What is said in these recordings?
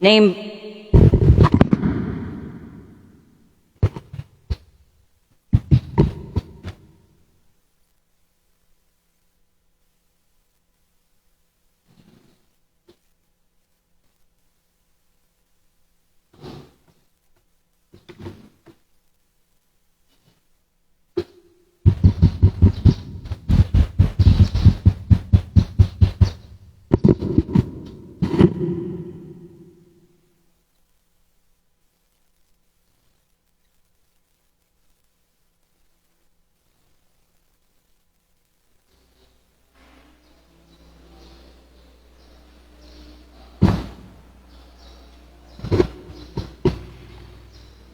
Name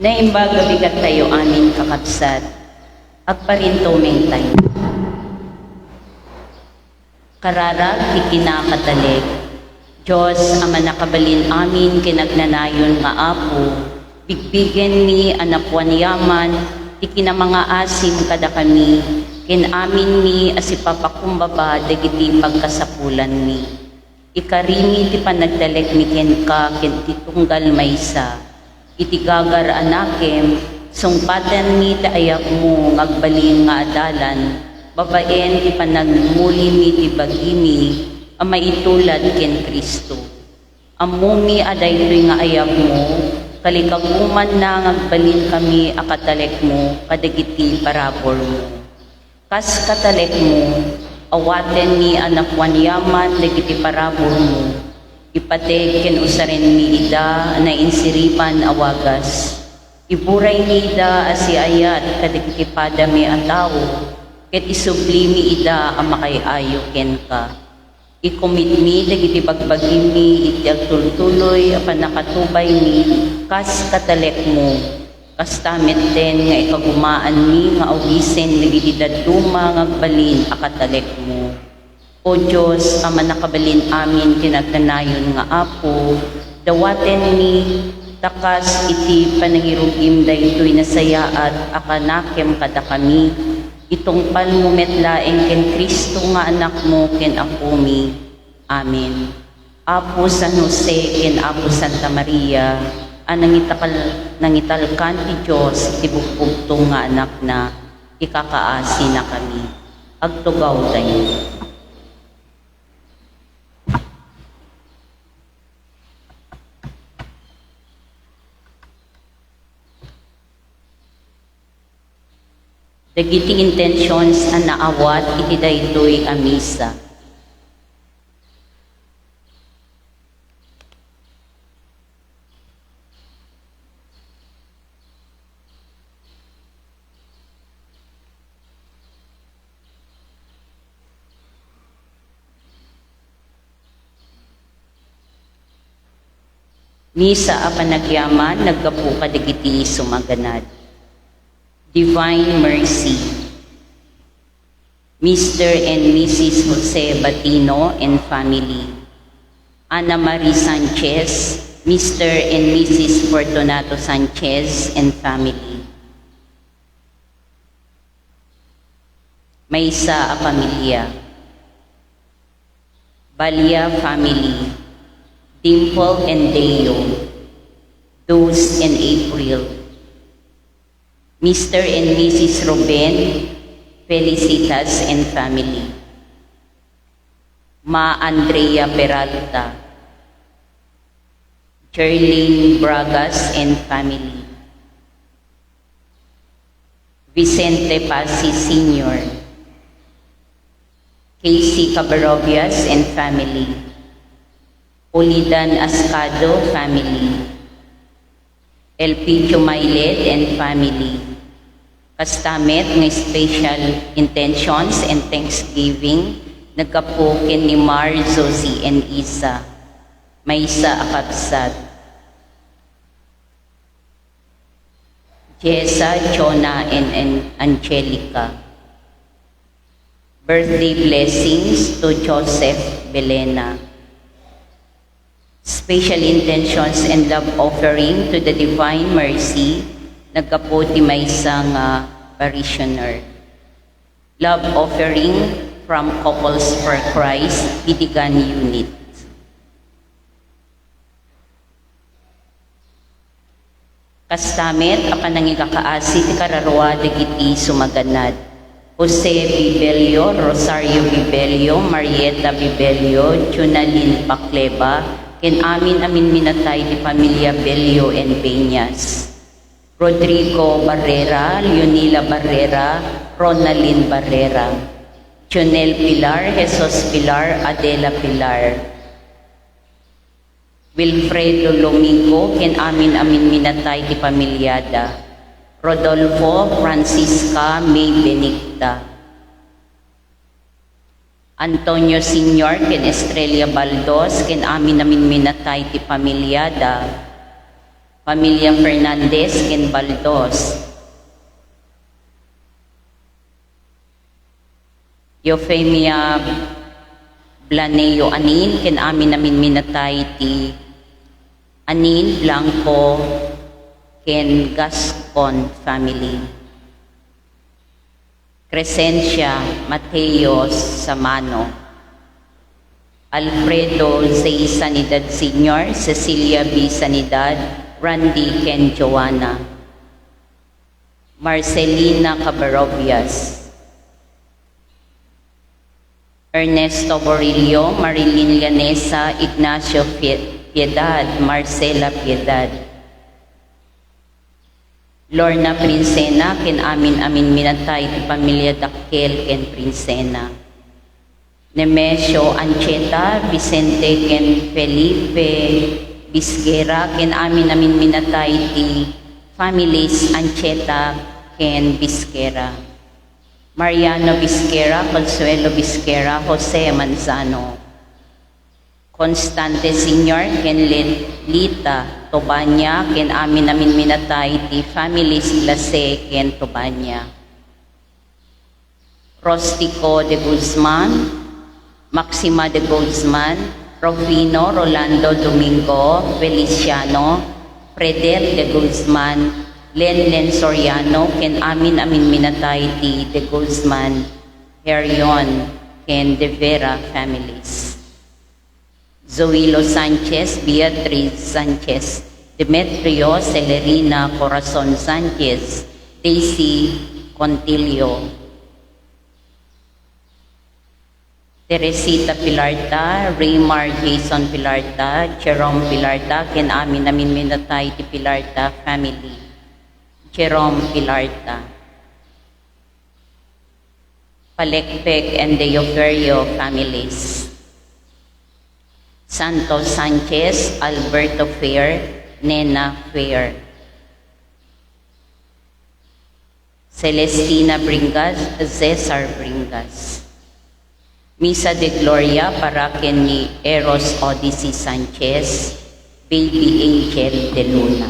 Naimbag bigat tayo amin kakabsat, agparinto mentay. Kararag ikinakatalig, Diyos ama nakabalin amin kinagnanayon nga apo, bigbigen ni anapwan yaman, ikinamanga asim kada kami, kin amin ni asipapakumbaba dagiti pagkasapulan mi. Ikarimi ti panagdalek mi ken ka ken titunggal maysa. Itigagar anakem, sungpatan mi taayak mo ngagbalin nga adalan, babaen ti panagmuli mi ti bagimi, ama itulad ken Kristo. Amumi adaytoy nga ayak mo, kalikaguman na ngagbalin kami akatalek mo, kadagiti parabor mo. Kas katalek mo, awaten mi anakwan yaman dagiti parabor mo, ipateg ken usaren mi ida na insiripan awagas. Iburay mi ida asiayat kadagiti pada mi a tao, ket isubli mi ida a makay-ayo ken ka. Ikomit mi dagiti bagbagim mi iti agtultuloy a panakatubay mi kas katalek mo. Kas tamet den nga ikagumaan mi nga awisen dagiti daduma ngagbalin a katalek mo. O Diyos, ama nakabalin amin kinagtanayon nga apo, dawaten ni takas iti panangirugim daytoy nasayaat akanakem kada kami, itong palmumetlaeng ken Kristo nga anak mo ken ako mi. Amen. Apo San Jose ken Apo Santa Maria, nangitalkan ti Diyos iti bukbugtong nga anak na, ikakaasi na kami. Agtugaw tayo. Dagiti intentions ang naawat iti daytoy a misa. Misa a panagyaman naggapu kadagiti sumaganad. Divine Mercy, Mr. and Mrs. Jose Batino and family, Ana Marie Sanchez, Mr. and Mrs. Fortunato Sanchez and family. Maysa a pamilya, Balia family, Dimple and Deo, Dose and April, Mr. and Mrs. Ruben Felicitas and family, Ma Andrea Peralta, Jerlyn Bragas and family, Vicente Pasi Sr., Casey Cabarobias and family, Ulidan Ascado family, Elpidio Mailet and family. Kastamet ng special intentions and thanksgiving nagkapo ken ni Mar Josie and Isa. Maysa akabsat. Jessa, Chona and Angelica. Birthday blessings to Joseph Belena. Special intentions and love offering to the Divine Mercy, nagkapo ti maysa nga parishioner. Love offering from Couples for Christ, Itigan Unit. Kastamet apan nangikakaasi ti kararwa dagiti sumaganad. Jose Bibelio, Rosario Bibelio, Marieta Bibelio, Junalin Pacleva, ken amin minatay ti pamilya Belio and Peñas. Rodrigo Barrera, Leonila Barrera, Ronalyn Barrera. Chonel Pilar, Jesus Pilar, Adela Pilar. Wilfredo Lomingo, ken amin minatay ti pamilyada. Rodolfo Francisca May Benigta. Antonio Senior, ken Estrella Baldos, ken amin minatay ti pamilyada. Pamilya Fernandez, ken Baldos. Eufemia Blaneo Anin, ken amin minatay ti Anin Blanco, ken Gascon family. Crescencia Mateos Samano. Alfredo Z. Sanidad Sr., Cecilia B. Sanidad, Randy ken Joanna. Marcelina Cabarobias. Ernesto Borillo, Marilyn Llanesa, Ignacio Piedad, Marcela Piedad. Lorna Princena, ken amin minatay ti pamilya Dakkel ken Princena. Nemesio Ancheta, Vicente ken Felipe Bisquera, ken amin minatay ti families Ancheta ken Bisquera. Mariano Bisquera, Consuelo Bisquera, Jose Manzano. Constante Senior, ken Lita Tobanya, ken amin minatay ti families Lase ken Tobanya. Rostico de Guzman, Maxima de Guzman, Rufino Rolando Domingo, Feliciano, Freder de Guzman, Len Soriano, ken amin minatay ti de Guzman, Herion, ken De Vera families. Zoilo Sanchez, Beatriz Sanchez, Demetrio Celerina Corazon Sanchez, Daisy Contilio. Teresita Pilarta, Raymar Jason Pilarta, Jerome Pilarta, ken amin minatay ti Pilarta family. Jerome Pilarta. Palekpek and Deoferio families. Santos Sanchez, Alberto Fair, Nena Fair. Celestina Bringas, Cesar Bringas. Misa de Gloria para ken ni Eros Odyssey Sanchez, Baby Angel de Luna.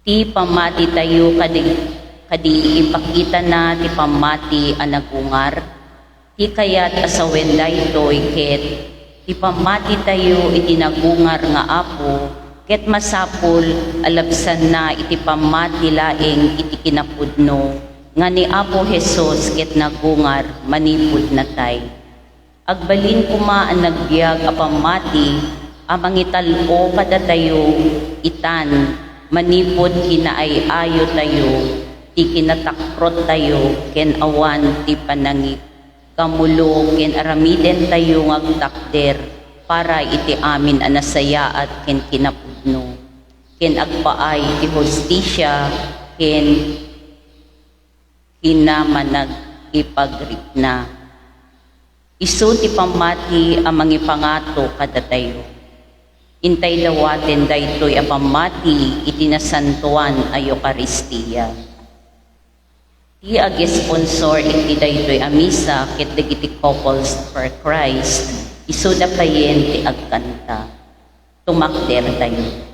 Ti pamati tayo kadi ipakita na ti pamati anagungar, ti kayat asawen dayto iket ti pamati tayo iti nagungar nga apo, ket masapul alabsan na iti pamati laeng iti kinapudno, nga ni Apo Jesus ket nagungar manipud na tay. Agbalin kuma ang nagbiag a pamati, amang italo kada tayo itan, manipod kinaay-ayo tayo, ti kinatakrot tayo, ken awan ti panangip. Kamulo ken aramiden tayo ngagtakder, para iti amin anasaya at ken kinapudno. Ken agpaay ti hostisya, ken kinamanag ipagrikna. Isu ti pamati amang ipangato kada tayo. Intay dawaten daytoy a pamati iti nasantuan a Eucharistia. Ti ag-sponsor iti daytoy a misa ket dagiti Couples for Christ, isu da payen ti agkanta. Tumakder tayo.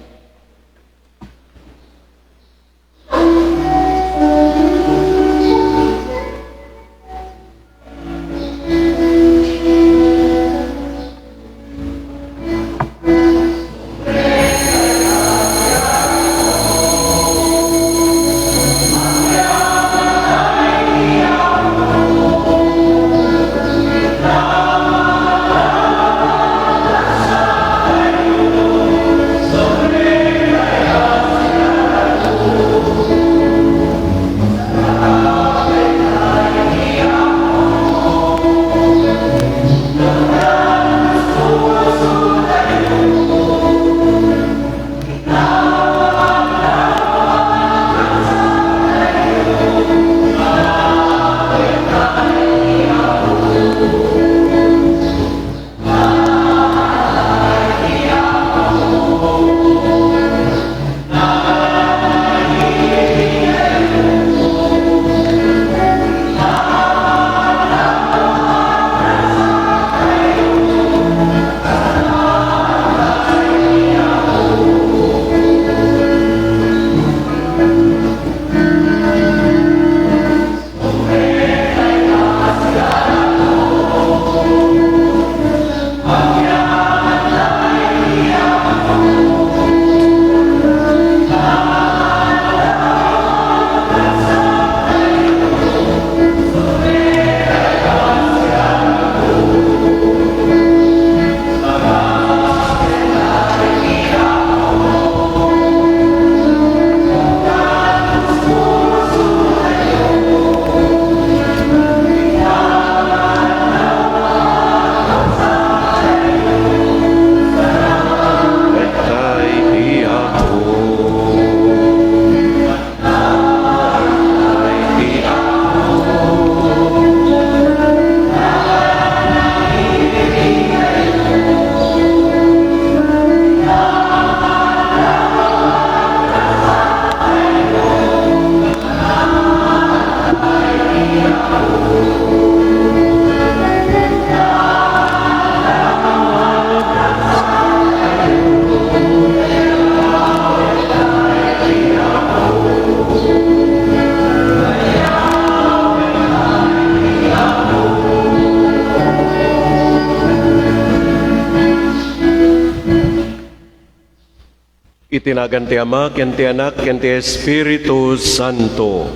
Itinagan ti Ama, ken ti Anak, ken ti Espiritu Santo.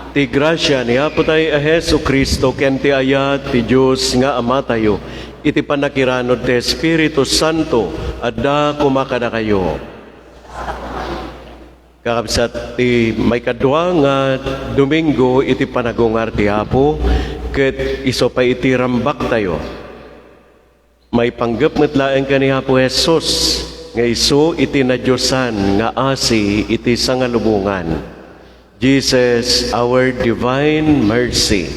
Ti grasya ni Apo tayo a Hesu Kristo, ken ti ayat ti Diyos nga Ama tayo, iti panakiranod ti Espiritu Santo, adda kumakada kayo. Kakabsat ti may kadwa nga Domingo, iti panagungar ti Apo, ket iso pa iti rambak tayo. May panggap metlaeng ka ni Apo Jesus, nga iso iti nadyosan nga asi iti sangalubungan. Jesus, our divine mercy.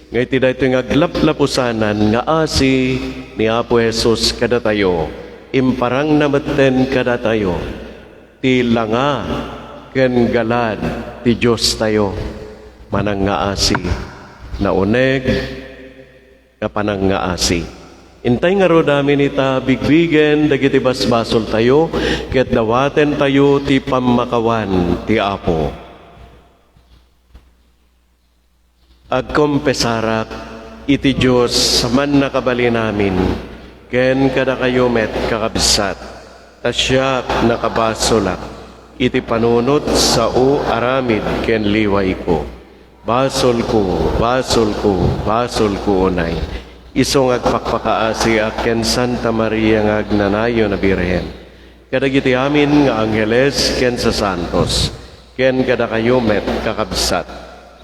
Nga iti dayto nga aglaplapusanan nga asi ni Apo Jesus kada tayo. Imparang namaten kada tayo. Ti langa ken galad ti Diyos tayo. Manang nga asi na uneg nga panang nga asi. Intay nga ro namin ita bigbigen dagiti basbasol tayo, ket dawaten tayo ti pamakawan ti Apo. Agkompesarak iti Diyos saman nakabali namin, ken kada kayo met kakabsat, tasyak nakabasolak, iti panunot sa u aramid ken liway ko. Basol ko, basol ko, basol ko unay. Isong agpakpakaasi aken Santa Maria nga agnanayo na Birhen. Kadagiti amin nga angheles ken sa santos, ken kada kayo met kakabsat.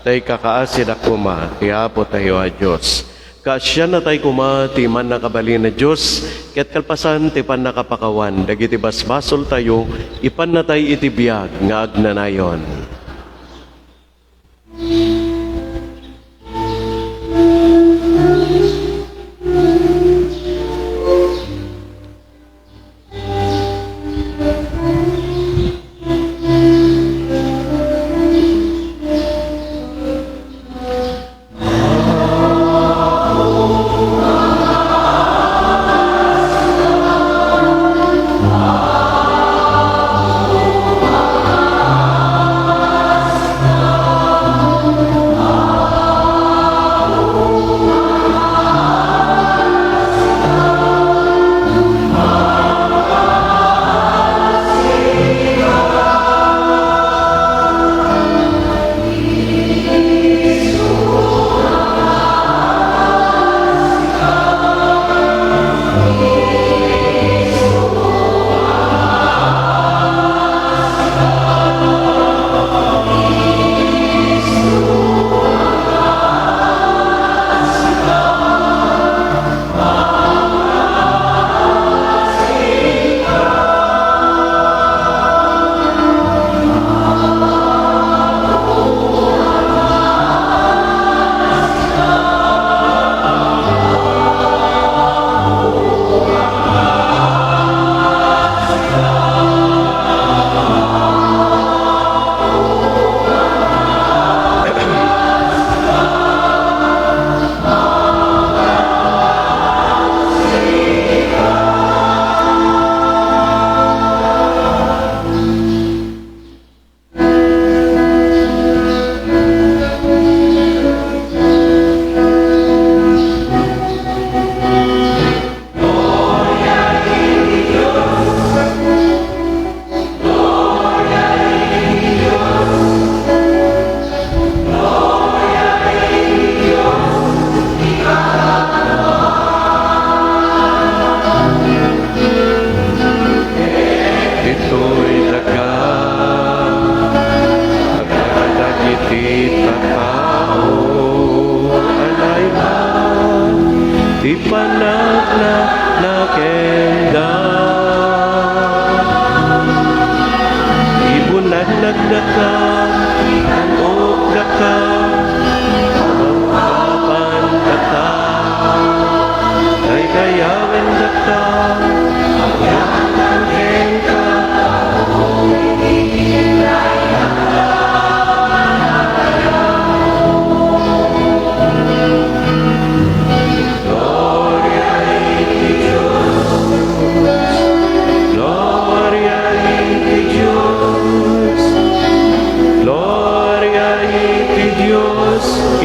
Tay kakaasi da kuma, ti Apo tayo a Diyos. Kaasya na tay kuma, ti man nakabali na Diyos, ket kalpasan ti pan nakapakawan, dagiti basbasol tayo, ipan na tay iti biyag nga agnanayon.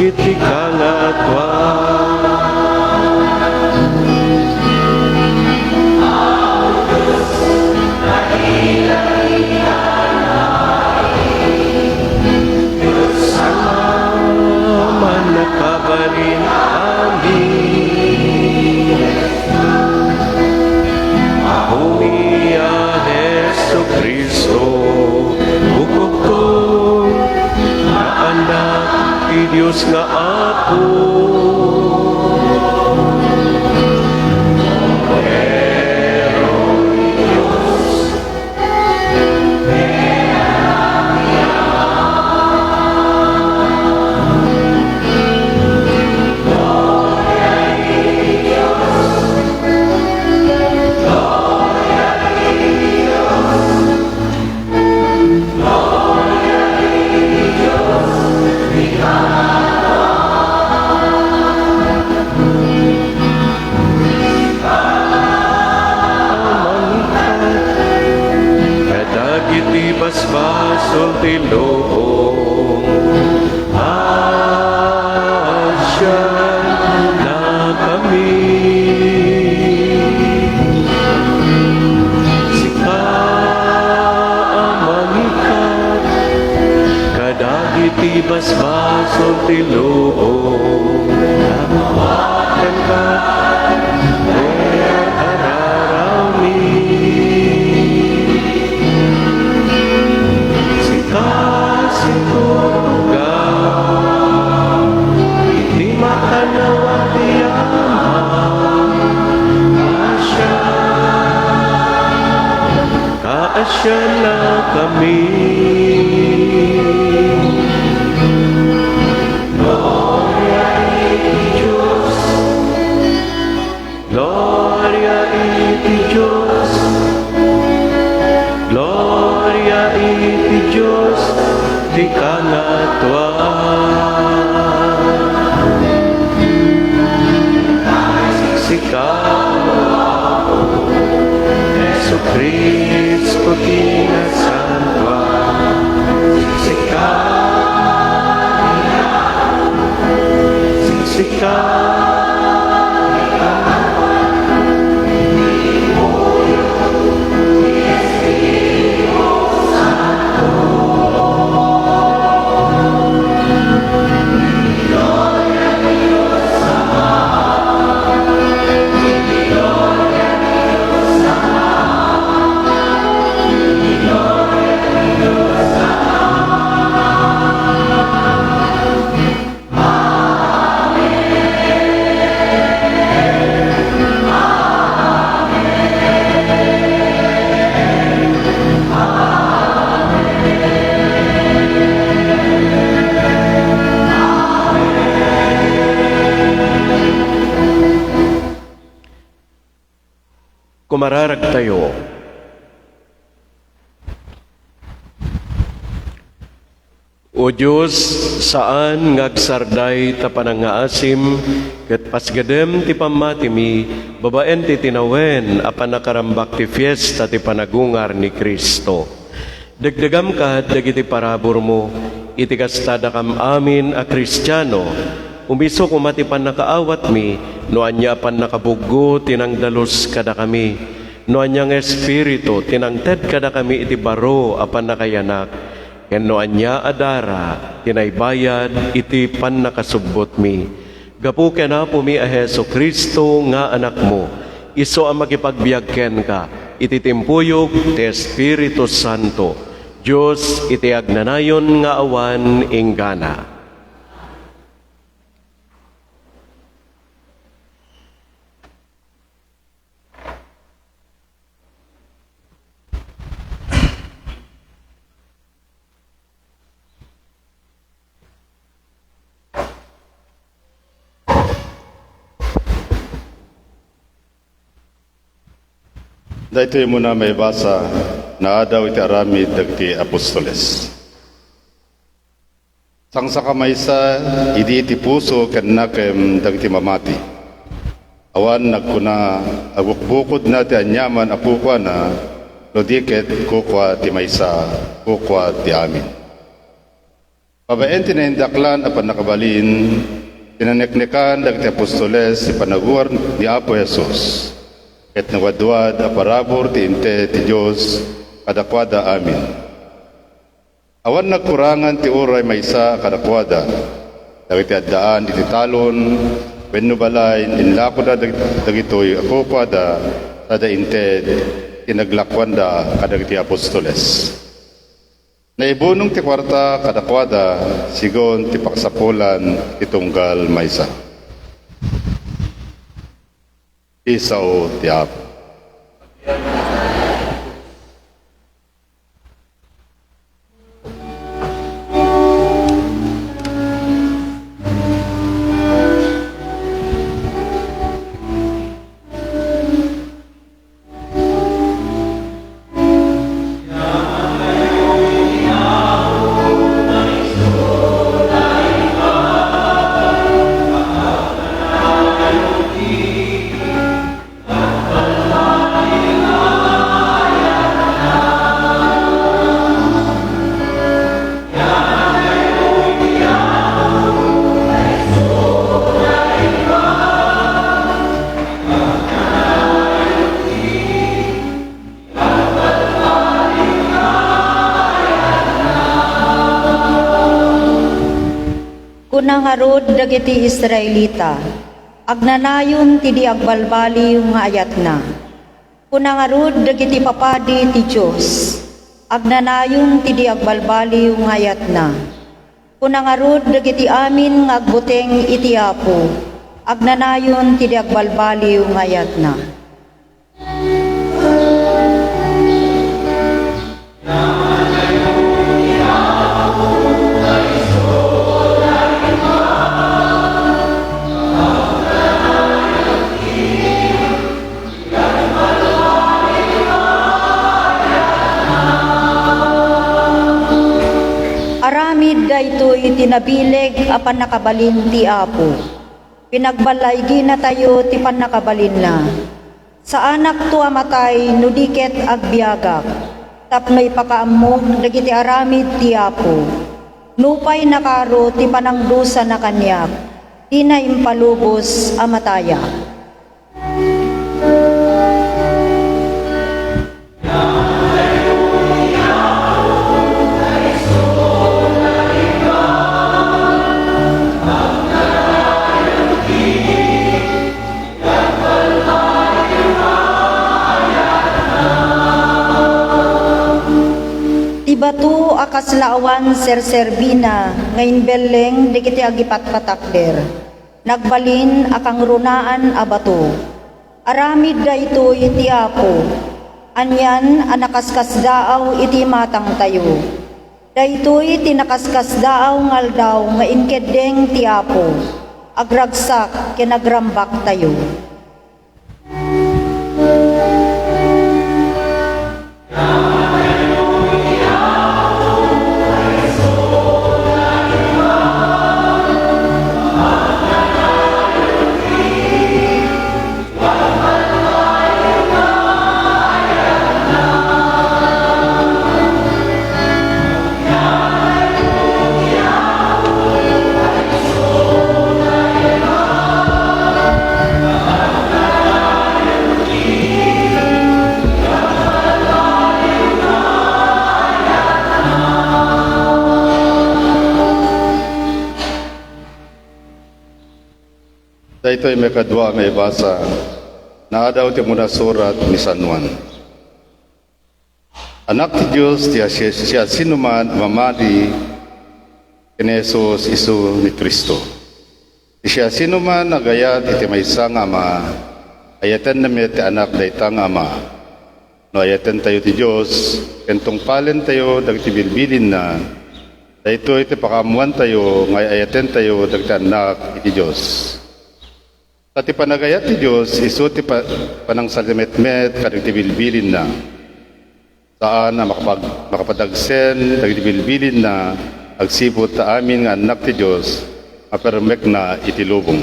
Iti iti Diyos nga Apo. Kadagiti basbasol ti Loong asya na kami. Sika amangikat kadagiti basbasol ti Loong nawakan ka asya na kami. Gloria iti Diyos, Gloria iti Diyos, Gloria iti Diyos, di kangatwan. Siksikaw, Jesu Cristo tinasanwa, siksikaw, kumararag tayo. O Diyos, saan ngagsarday ta panangaasim, ket pasgadem ti pamatimi, babaen ti tinawen, apan nakarambak ti fiesta ti panagungar ni Kristo. Dagdagam ka, dagiti parabor mo, iti kastada kam amin a Kristiyano, umiso kumati pan nakaawat mi, no anya pan nakabuggo, tinangdalos kada kami, no anyang espiritu, tinangted kada kami iti baro, apan nakayanak, ken no anya adara, tinaybayad, iti pan nakasubbot mi. Gapu kena po mi a Heso Kristo nga anak mo, iso ang makipagbiagken ka, iti timpuyog, ti Espiritu Santo, Diyos iti agnanayon nga awan inggana. Dahito mo na may basa na adaw iti aramid dagiti apostoles. Sang sa kamaysa, idi iti puso ken nakem dagiti mamati. Awan nagkuna agukbukod na ti anyaman apukwa na no diket kukwa ti maysa, kukwa ti amin. Pabaen ti naindaklan apan nakabalin, tinaneknekan dagiti apostoles si panaguar ni Apo Jesus. Ket nawadwad a parabor ti inte ti Dios kadakwada amin. Awan nagkurangan ti uray maysa kadakwada, dagiti addaan iti talon, wenno balay inlako da dagitoy akukwada sada inte tinaglakwanda kadagiti apostoles. Naibunong ti kwarta kadakwada, sigon ti paksapulan itunggal maysa. Isao ti Apo. Kunangarod dagiti Israelita, agnanayon ti di agbalbali nga ayat na. Kunangarod dagiti papadi ti Diyos, agnanayon ti di agbalbali nga ayat na. Kunangarod dagiti amin nga agbuteng iti Apo, agnanayon ti di agbalbali nga ayat na. Aramid daytoy tinabileg apan nakabalin ti Apo. Pinagbalaygi na tayo ti panakabalin na. Sa anak to amatay nudiket agbiagak. Tapnoy pakaammog dagiti aramid ti Apo. Nupay nakaro ti panangdusa na kanyak. Di na impalubos amataya. Ibatu akas laawan serserbina ngayon beleng di kiti agipatpatakder. Nagbalin akang runaan abato. Aramid da ito iti Apo. Anyan anakaskas daaw iti matang tayo. Da ito iti nakaskas daaw ngaldaw nga inkedeng ti Apo. Agragsak kinagrambak tayo. Ito ay may kadwa nga ibasa na adaw ti muna surat ni San Juan. Anak ti Diyos siya sinuman mamadi kini Jesus isu ni Kristo. Siya sinuman nagayat iti maysa nga ama ayatan na ti anak daytang ama. No ayatan tayo ti Diyos kentong palen tayo dagiti bilbilin na dayto iti pakamuan tayo nga ayatan tayo dagiti anak iti Diyos. Tati panagayat ti Diyos, iso ti panang salimetmet kadagiti bilbilin na. Saan na makapadagsen, dagiti bilbilin na, agsibot ta amin nga anak ti Diyos, apermek na itilubong.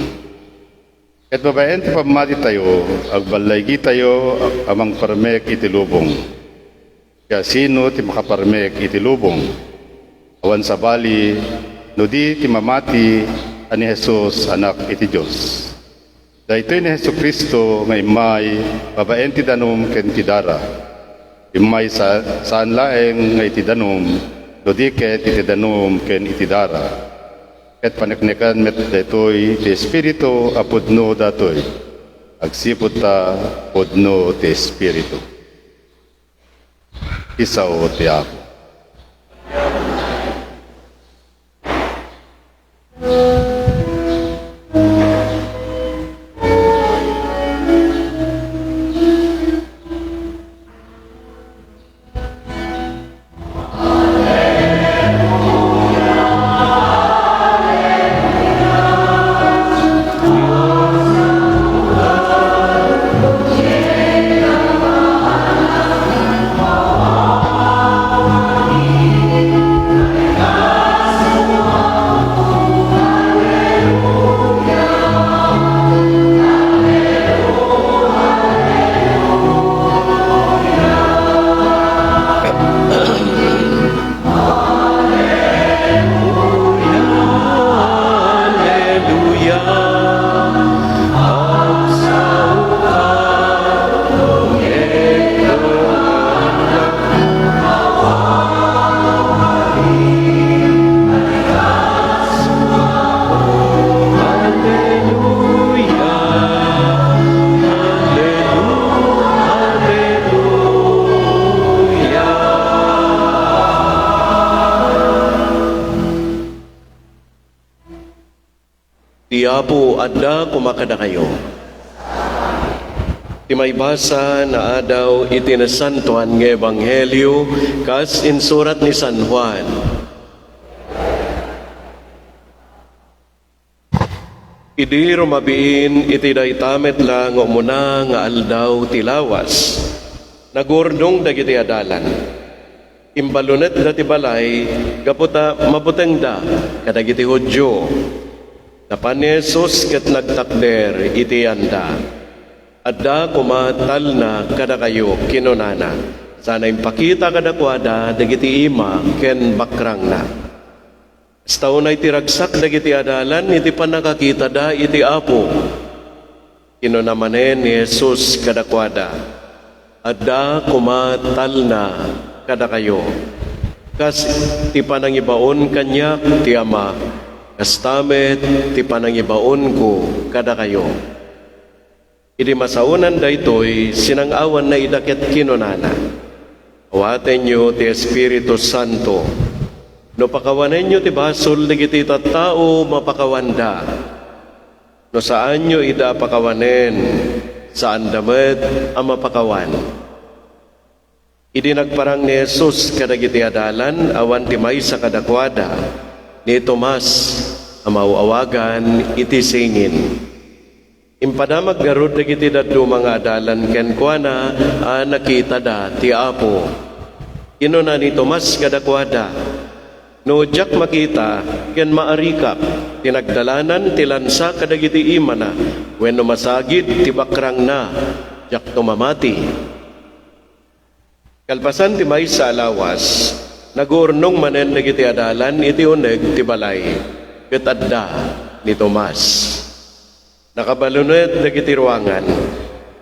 Ket babaen ti pamati tayo, agbalaygi tayo, amang permek itilubong. Kaya sino ti makapermek itilubong? Awan sa bali, no di ti mamati, ani Jesus anak iti Diyos. Dahito ni Hesus Kristo nga imay, babaen ti danom ken ti dara. Imay saan laeng nga iti danom, dodiket iti danom ken iti dara. Ket paneknekan met daytoy ti Espiritu apudno datoy. Agsipud ta pudno ti Espiritu. Isao ti Apo. Ti Apo adda kumakada kayo. Ti may basa na adaw iti nasantuan nga ebanghelyo kas insurat ni San Juan. Idi rumabiin iti daytamet lang umuna nga aldaw tilawas. Nagurdong dagiti adalan. Imbalunet dati balay, kaputa mabuteng da, kadagiti Hudyo. Napan ni Jesus ket nagtakder iti anda. Adda kumatal na kada kayo kinunana. Sana impakita kadakwada dagiti ima ken bakrang na. Staw na iti ragsak dagiti adalan, iti panakakita da iti Apo. Kinunamanen ni Jesus kadakwada. Adda kumatal na kada kayo. Kas ti panangibaon kanya ti Ama, kas tamet ti panangibaon ko kada kayo. Idi masaunan daytoy sinang-awan na idaket kinunana. Awaten nyo ti Espiritu Santo. No pakawanen nyo ti basol digiti tattao mapakawanda. No saan nyo ida pakawanen, saan damet ang mapakawan. Idi nagparang ni Jesus kadagiti adalan awan ti maysa kadakwada ni Tomas amawawagan iti singin. Impadamag garud dagiti dadto mga adalan ken kuana nakita da ti Apo. Inuna ni Tomas kadakwada. No jak makita ken maarikap tinagdalanan ti lansa kadagiti imana wenno masagid ti bakrang na jak tumamati. Kalpasan ti maysa alawas, nagurnong manen dagiti adalan iti uneg ti balay, ket adda ni Tomas. Nakabalunet dagiti ruangan,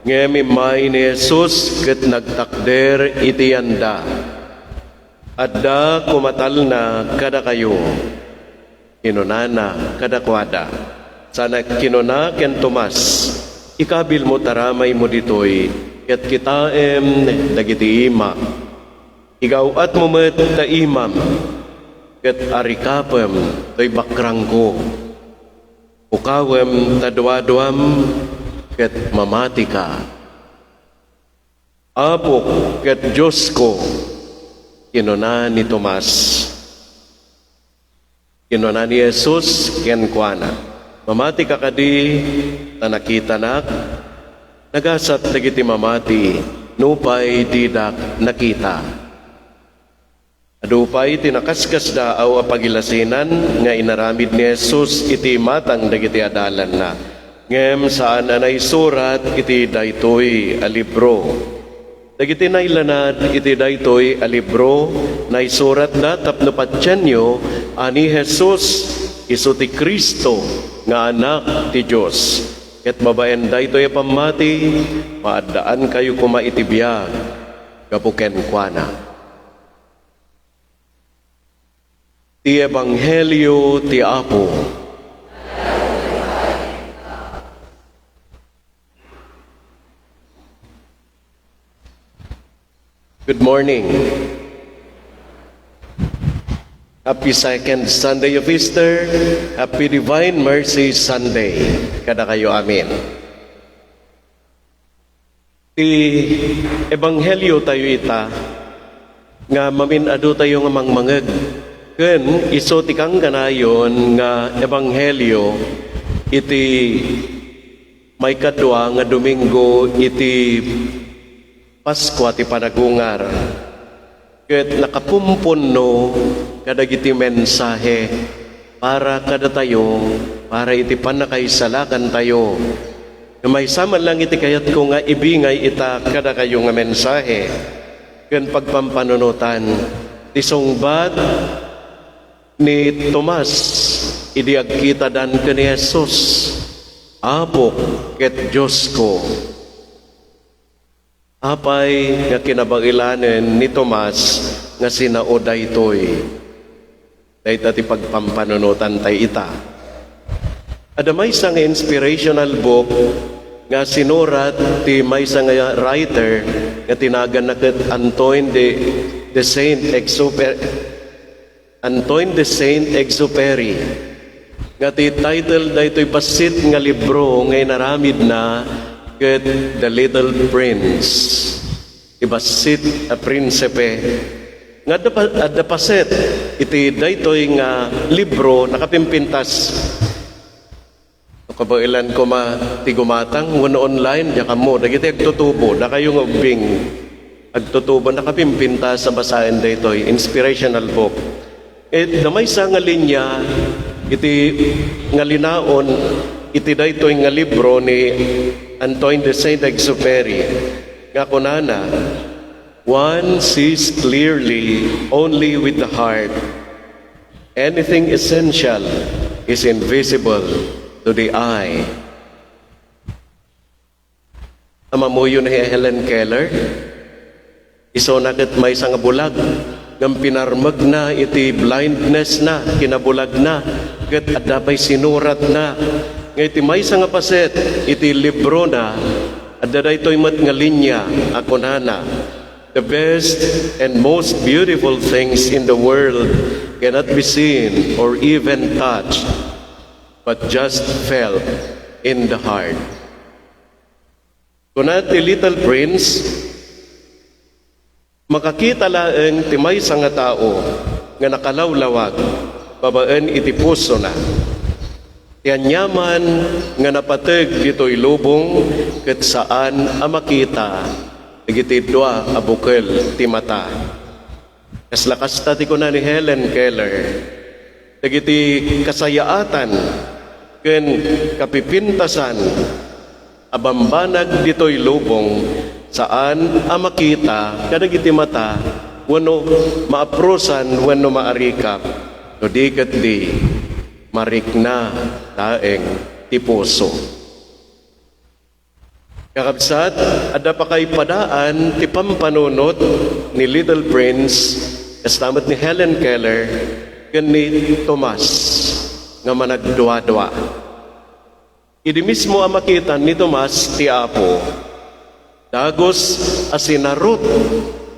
ngem imay ni Jesus ket nagtakder iti anda. Adda kumatal na kada kayo, kinunana kadakwada. Sana kinuna ken Tomas, ikabil mo taramay mo ditoy, ket kitaem dagiti ima. Igaw at mo met ta imam, ket arikapem to'y bakrang ko. Ukawem tadwadwam, ket mamati ka. Apok ket Diyos ko, kinuna ni Tomas. Kinuna ni Jesus, ken kuana. Mamati ka kadi, tanakita nak, nagasat dagiti mamati, nupay didak nakita. Adupay tinakaskas daaw a pagilasinan nga inaramid ni Jesus iti matang dagiti adalan na. Ngem saan anay surat iti daytoy a libro. Dagiti nailanad iti daytoy a libro nay surat da tapno patyanyo ani Jesus isu ti Kristo nga anak ti Dios. Ket mabaen daytoy pamati, maadaan kayo kumaitibiyag, kapuken kuana. Ti Ebanghelyo ti Apo. Good morning. Happy second Sunday of Easter. Happy Divine Mercy Sunday. Kada kayo, amin. Ti Ebanghelyo tayo ita, nga maminado tayo nga mangmangag. Ken iso ti kang kanayon nga Ebanghelyo, iti may kadwa nga Domingo, iti Pasko ti panagungar. Ket nakapumpunno kadagiti mensahe para kada tayo, para iti panakaisalakan tayo. May saman lang iti kayat ko nga ibingay ita kada kayo nga mensahe. Ken pagpampanunutan, ti sungbat ni Tomas, idi agkita dan ken ni Jesus, Apo ket Diyos ko. Apay nga kinabangilanen ni Tomas nga sinauday toy. Dahil ti pagpampanunutan tay ita. Adamay sa nga inspirational book nga sinurat ti may sa nga writer nga tinagan na ket Antoine de Saint-Exupéry. Nga ti title daytoy basit nga libro ngay naramid na ket The Little Prince. Ibasit a prinsipe. Nga adda paset iti daytoy nga libro nakapimpintas. Kabailan ko tigumatang wano online diya kamo dagiti agtutubo na kayo nga ubing agtutubo nakapimpintas sa basahin daytoy inspirational book. Damay sa nga linya iti nga linaon iti daytoy nga libro ni Antoine de Saint-Exupéry nga kunana, one sees clearly only with the heart. Anything essential is invisible to the eye. Amamuyo ni Helen Keller, iso nakit may nga bulag ngam pinarmag na iti blindness na kinabulag na ket adapay sinurat na nga iti may nga paset iti libro na adda daytoy met nga linya akunana, the best and most beautiful things in the world cannot be seen or even touched but just felt in the heart. Kunat ti Little Prince, makakita laeng ti maysa nga tao nga nakalawlawag babaen iti puso na. Ti anyaman nga napateg ditoy lubong ket saan a makita dagiti dua a bukel ti mata. Kas lakas ta ti kuna ni Helen Keller dagiti kasayaatan ken kapipintasan abambanag ditoy lubong saan a makita kadagiti mata wenno maaprosan wenno maarikap no di ket di marikna daeng ti puso. Kakabsat, adda pa kay padaan ti pampanunot ni Little Prince kastamat ni Helen Keller ken ni Tomas nga managduwa-duwa. Idi mismo ang makita ni Tomas ti Apo dagos a sinarot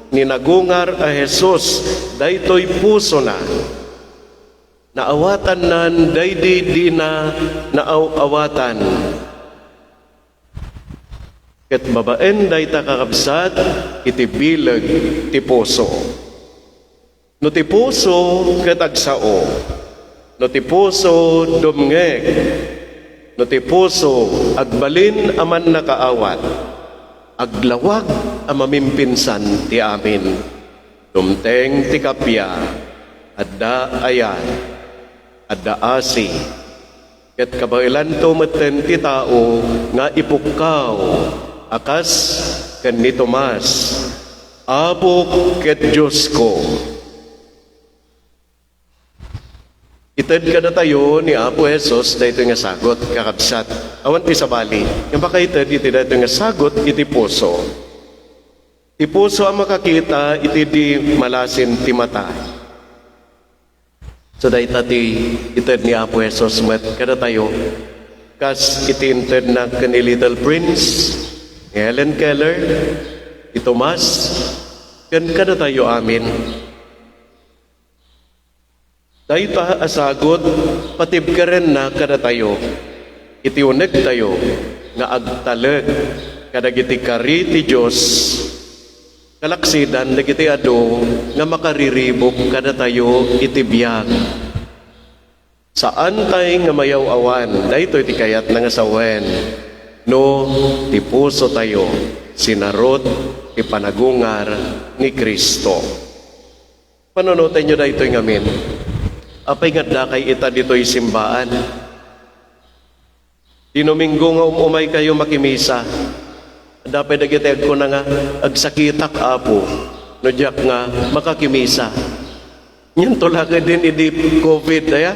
ni nagungar a Jesus daytoy puso na naawatan nan daydi di na naawatan ket babaen dayta kakabsat iti bileg ti puso. No ti puso ket agsao, no ti puso dumngeg, no ti puso agbalin aman nakaawat, aglawag ang mamimpinsan ti amin. Dumteng ti kapya, adda ayan, adda asi. Ket kabailan to meten ti tao nga ipukkaw, akas ken ni Tomas, Apo ket Diyos ko. Ited ka na tayo ni Apo Jesus dahito nga sagot, kakabsat. Awan ti sabali, yung baka ited iti dahito nga sagot, iti puso. Ti puso ang makakita, iti di malasin ti mata. So dahito ited ni Apo Jesus, met ka na tayo, kas iti ited na ni Little Prince, ni Helen Keller, ni Tomas, kan ka na tayo amin. Dahil pa asagot, patib ka rin na kada tayo. Itiunag tayo, nga agtalag, kadagiti kari ti Diyos, kalaksidan, dagiti ado, nga makariribok kada tayo itibiyag. Saan tayo nga mayaw awan, dahito iti kayat na nga sawen, no, ti puso tayo, sinarot, ipanagungar ni Kristo. Panonotin nyo dahito yung amin. Apay nga da kay ita dito'y simbaan. Dinuminggo nga umay kayo makimisa. Dapay dagiteg ko na nga agsakitak Apo. No diyak nga makakimisa. Nyan tulaga din idi COVID daya.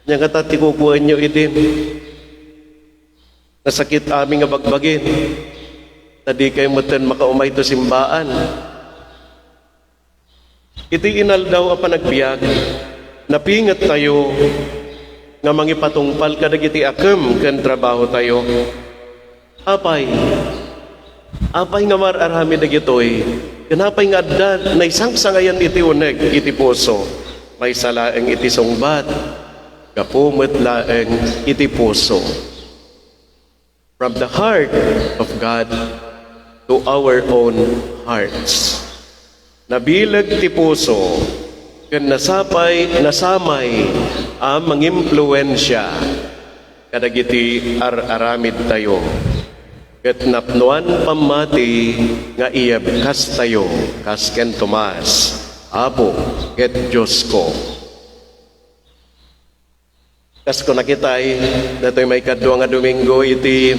Nya nga tatikukuan nyo idin. Nasakit aming nga bagbagin. Tadi kayo muten makaumay to simbaan. Iti inal daw ang panagbiag, napingat tayo nga mangipatungpal kadagiti akem ken trabaho tayo. Apay nga mararami dagitoy, kanapay nga adda na isang sangayan iti uneg iti puso, may salaeng iti sungbat, kapumot laeng iti puso. From the heart of God to our own hearts. Nabilag ti puso, ken nasamay ang mangimpluwensya kadagiti aramid tayo. Ket napnuan pamati nga iyabkas tayo, kas ken Tomas, Apo, ket Diyos ko. Kas ko nakitay, dato'y may kadwa nga Domingo iti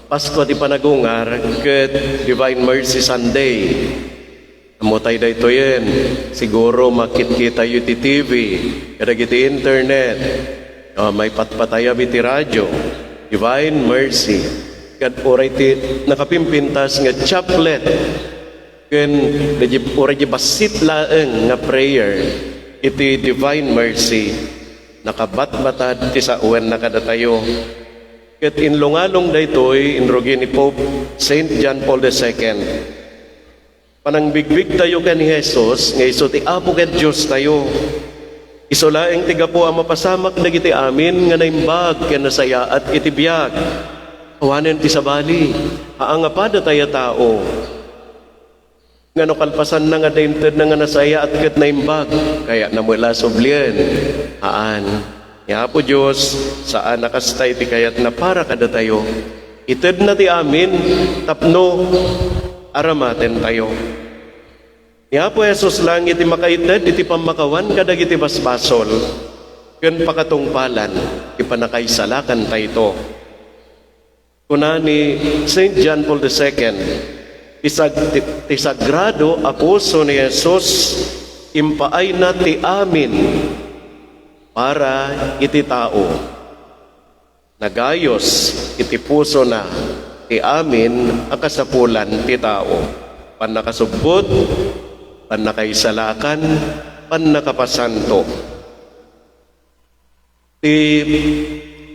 Pasko ti panagungar ket Divine Mercy Sunday. Amutay da ito yan. Siguro makit-kita yu ti TV, kadagiti internet, may patpataya biti radyo. Divine Mercy. Kad oray ti nakapimpintas nga chaplet. Ken oray ti basit laeng nga prayer. Iti Divine Mercy. Nakabatbatad ti sa uwan nakadatayo. Ket inlungalong daytoy inrugi ni Pope Saint John Paul II. Panangbigbig tayo ken ni Jesus, nga iso ti Apo ket Dios tayo. Iso laeng tiga po ang mapasamak dagiti amin nga naimbag ken nasaya at iti biag. Awanen ti sabali, haanga pa dataya tao. Ngano kalpasan na nga dainted na nga nasaya at ket naimbag, kaya namula sublien. Haan. Ya po Diyos, saan nakastay ti kayat na para kada tayo. Ited na ti amin, tapno, aramaten tayo. Ya po Jesus lang iti makaited, iti pamakawan kadag iti basbasol. Ken pakatungpalan, ipanakaisalakan tayo ito. Kuna ni St. John Paul II, ti sagrado aposo ni Jesus, impaay na ti amin, para iti tao. Nagayos iti puso na ti amin akasapulan ti tao. Panakasubbot, panakaisalakan, panakapasanto. Ti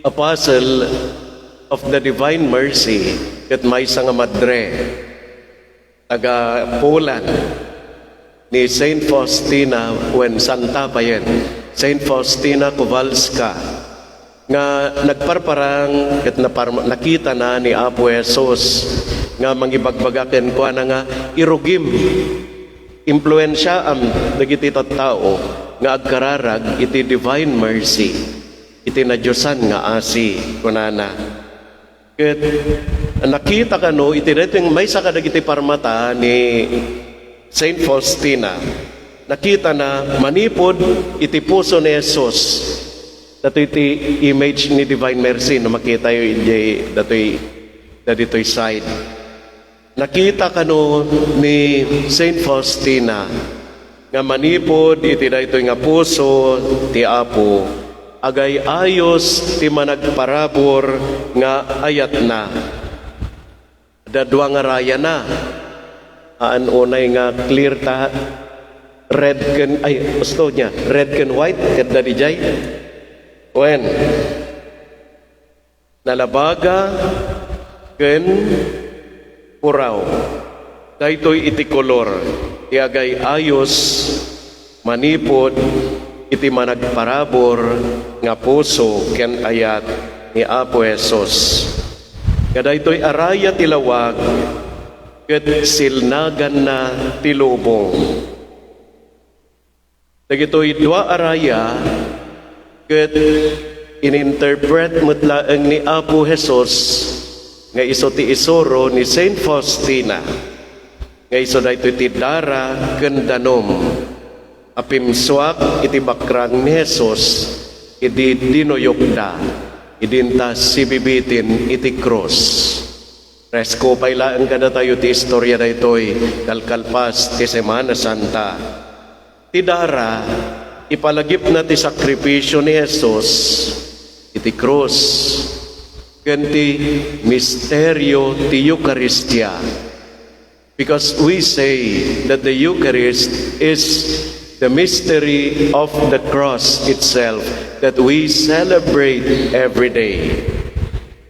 Apostle of the Divine Mercy ket maysa nga madre taga Poland ni Saint Faustina when Santa pa yan. Saint Faustina Kowalska nga nagparparang ket nakita na ni Apo Jesus nga mangibagbagaken ko nga irugim impluensya am dagiti tattao nga agkararag iti Divine Mercy iti nadyosan nga asi kunana. Ket nakita kano iti reteng may sakadagiti parmata ni Saint Faustina. Nakita na manipod iti puso ni Jesus. Dato iti image ni Divine Mercy no makita yu iti dato'y side. Nakita kano ni Saint Faustina nga manipod iti daytoy nga puso ti Apo agay ayos ti managparabor nga ayat na. Dadwa nga raya na. Aan unay nga clear ta red ken red ken white ket dadijay wen nalabaga ken puraw daytoy iti kolor iagay ayos manipod iti managparabor nga puso ken ayat ni Apo Jesus. Kadaytoy araya tilawag ket silnagan na tilubong. Dagitoy dua araya ket ininterpret mutlaeng ni Apo Jesus nga iso ti isuro ni Saint Faustina nga iso daytoy ti dara ken danom apimsuak iti bakrang ni Jesus iti dinuyokda idinta sibibitin iti cross. Resko pailaan kada tayo ti istorya daytoy kalkalpas ti Semana Santa. Ti dara, ipalagip na ti sakripisyo ni Jesus, iti krus, kanti misteryo ti Eucharistia. Because we say that the Eucharist is the mystery of the cross itself that we celebrate every day.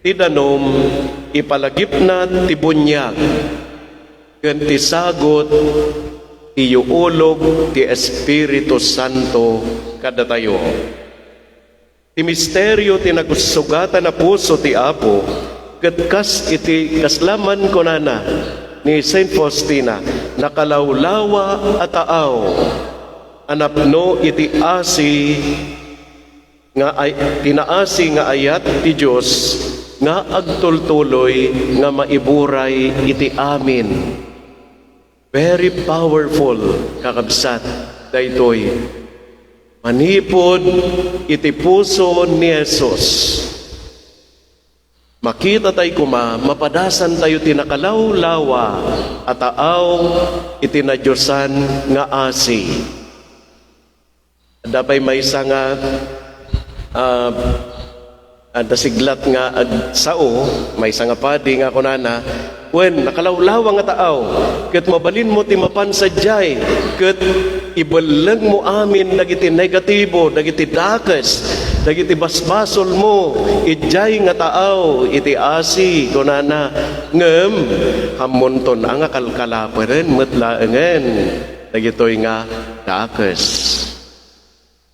Ti danom, ipalagip na ti bunyag, kanti sagot, iuulog ti Espiritu Santo kada tayo. Ti misteryo ti nagsugatan na puso ti Apo, ket kas iti kaslaman konana ni Saint Faustina, nakalawlawa at taaw, anapno iti asi nga tinaasi nga ayat ti Dios nga agtultuloy nga maiburay iti amin. Very powerful, kakabsat, daytoy. Manipod iti puso ni Jesus. Makita tayo mapadasan tayo tinakalawlawa at taaw iti na Diyosan nga asi. Dapay may isa nga dasiglat nga sao, may isa nga padi nga kunana, wen nakalawlawa nga taaw, ket mabalin mo ti mapansadyay, ket ibalang mo amin dagiti negatibo, dagiti dakes, dagiti basbasol mo, ijay nga taaw, iti asi, kunana, ngem, hamonton ang akalkalaperen, metlaengen, dagitoy nga dakes.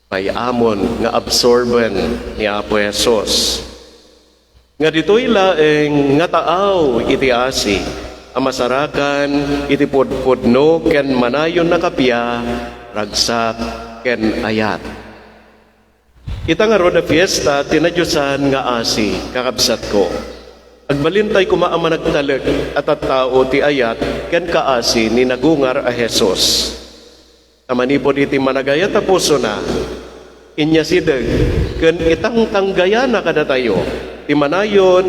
May amon nga absorben ni Apo Jesus. Nga dito'y laeng nga taaw iti asi, amasarakan iti pudpudno ken manayon na kapya, ragsak ken ayat. Ita nga ro na fiesta, tinadyosan nga asi, kakabsat ko. Agbalintay kumaama nagtalag at tao ti ayat, ken kaasi ni nagungar a Jesus. Tamanipod iti managayat a puso na, inya sideg, ken itang tanggaya na kada tayo, ti manayon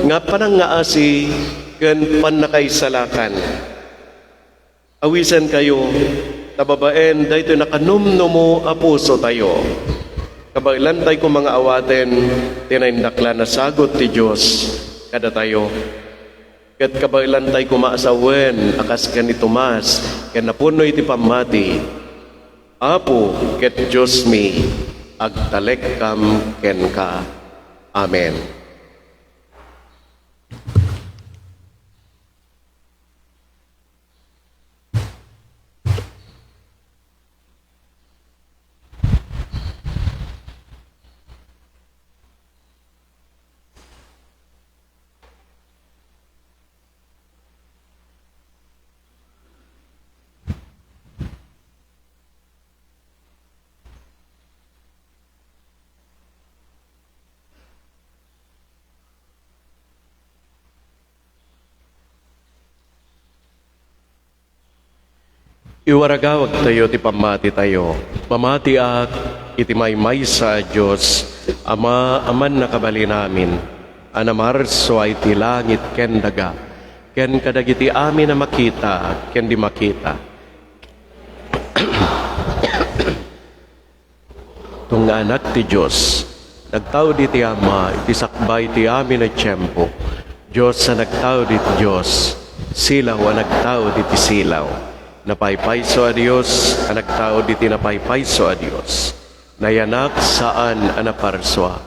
nga panang nga asi, ken panakaisalakan. Awisan kayo, tababaen, dahito nakanumnumo a puso tayo. Kabailan tayo kung mga awaten, tinaindakla na sagot ti Diyos, kada tayo. Ket kabailan tayo kumaasawen, akas ken ni Tomas, ken napuno iti pamati, Apo ket Diyos mi, agtalek kam ken ka. Amen. Iwaragawag tayo ti pamati tayo. Pamati at iti may sa Diyos, Ama, aman nakabali namin. Anamarso ay ti langit ken daga. Ken kadagiti amin na makita, ken di makita. Tung anak ti Diyos, nagtao di ti Ama, iti sakbay ti amin na tiyempo. Diyos sa nagtao di ti Diyos, silaw ang nagtao di ti silaw. Napaypayso a Diyos, ang nagtao di ti napaypayso a Diyos. Nayanak saan anaparswa.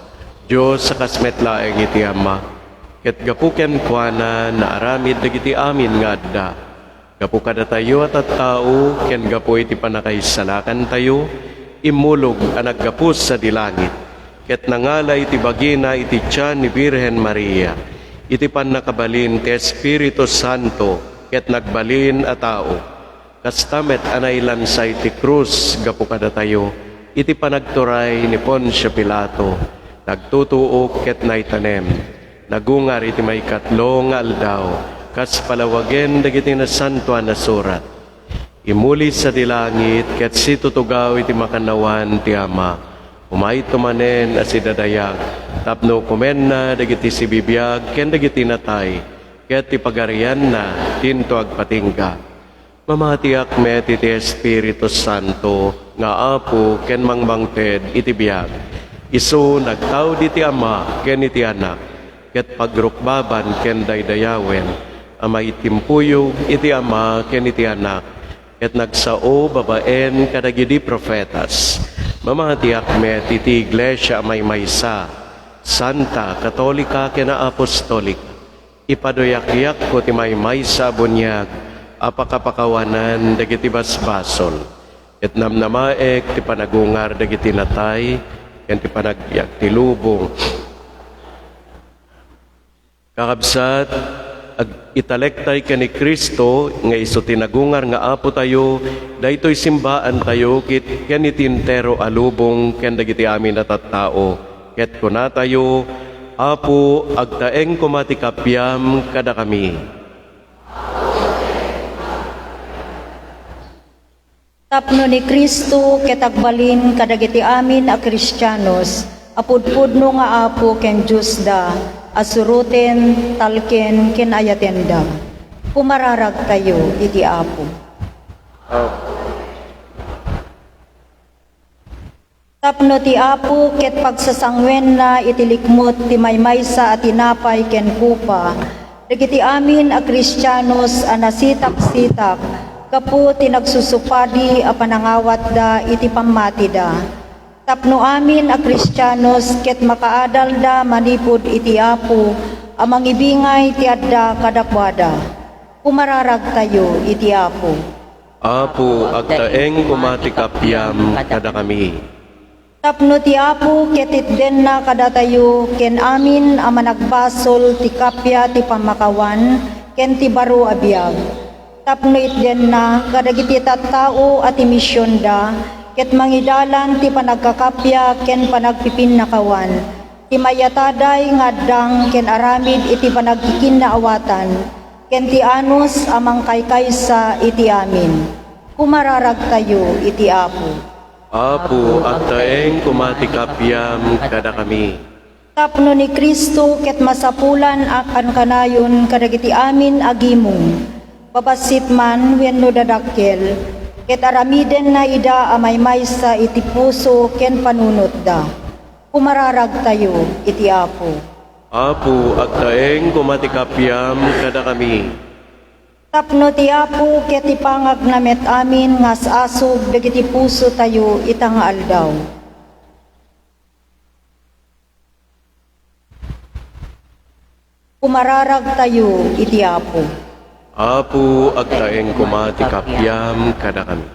Diyos sa kasmetlaeng iti Ama, ket gapuken kuana na aramid dagiti amin nga adda. Gapu kada tayo at tao, ken gapu iti panakaisalakan tayo, imulog ang naggapus sa dilangit. Ket nangalay iti bagina iti tiyan ni Birhen Maria, iti panakabalin ti Espiritu Santo, ket nagbalin a tao. Kastamet anay lansay ti krus, gapu kada tayo, iti panagturay ni Poncio Pilato, nagtutuok ket naitanem, nagungar iti may katlo nga aldaw, kas palawagen dagiti na santuan na surat. Imuli sa dilangit, ket si tutugaw iti makanawan ti Ama, umay tumanen as idadayag, tapno kumen na dagiti si bibiyag, ken dagiti natay, ket ipagarian na, tinto agpatingga. Mamatiak met iti Espiritu Santo, nga Apo ken mangmangted iti biyag. Isu nagtao di ti Ama ken iti Anak, ket pagrukbaban ken daydayawen, amay timpuyog iti Ama ken iti Anak, ket nagsao babaen kadagidi profetas. Mamatiak met iti Iglesia amay maysa, Santa, Katolika ken Apostolika. Ipadoyak-yak ko ti may maysa bunyag, apakapakawanan dagiti basbasol. Ket namnamaek ti panagungar dagiti natay, ken ti panagyak ti lubong. Kakabsat, italektay ka ni Kristo, nga iso tinagungar nga apo tayo, daytoy simbaan tayo, kit ken itintero alubong, ken dagiti amin na tattao. Ket kuna tayo, apo, agtaeng kumatikapyam kada kami. Tapno ni Kristo ketagbalin kadagiti amin a Kristiyanos, apudpudno nga apo ken Diyos da, asuruten, talken, ken ayatenda. Pumararag tayo, iti apo. Tapno ti apo ket pagsasangwen na itilikmot ti maymaysa at tinapay ken kupa, dagiti amin a Kristiyanos a nasitak-sitak, kapu ti nagsusupadi a panangawat da iti pamati da. Tapno amin a Kristiyanos ket makaadal da manipod iti apo amang ibingay ti adda kadakwada. Pumararag tayo iti apo. Apo, agtaeng kumatikapyam kada kami. Tapno ti apo ket itden na kada tayo ken amin a managbasol ti kapya ti pamakawan ken ti baro a biag. Tapno itden na kadagiti tattao at misyon da, ket mangidalan ti panagkakapya ken panagpipinakawan, ti mayataday ngaddang ken aramid iti panagkikinnaawatan, ken ti anos amang kaykaysa iti amin. Kumararag tayo iti apo. Apo, agtaeng kumatikapyam kada kami. Tapno ni Kristo ket masapulan akan kanayon kadagiti amin agimong, babasit man wenno dadakkel, ket aramiden na ida amay maysa iti puso ken panunot da. Pumararag tayo iti apo. Apo, agtaeng kumatikapyam kada kami. Tapno ti apo ket ipangag namet amin ngas asog dagiti puso tayo itang aldaw. Pumararag tayo iti apo. Apo, agtaeng kumatikapyam kada kami.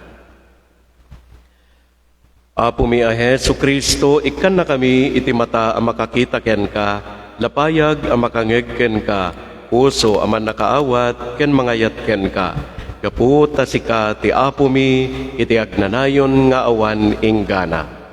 Apo mi a Hesu Kristo, ikan na kami iti mata ang makakita ken ka, lapayag ang makangeg ken ka, puso aman nakaawat ken mangayat ken ka. Kaputa sika ti apo mi iti agnanayon nga awan inggana.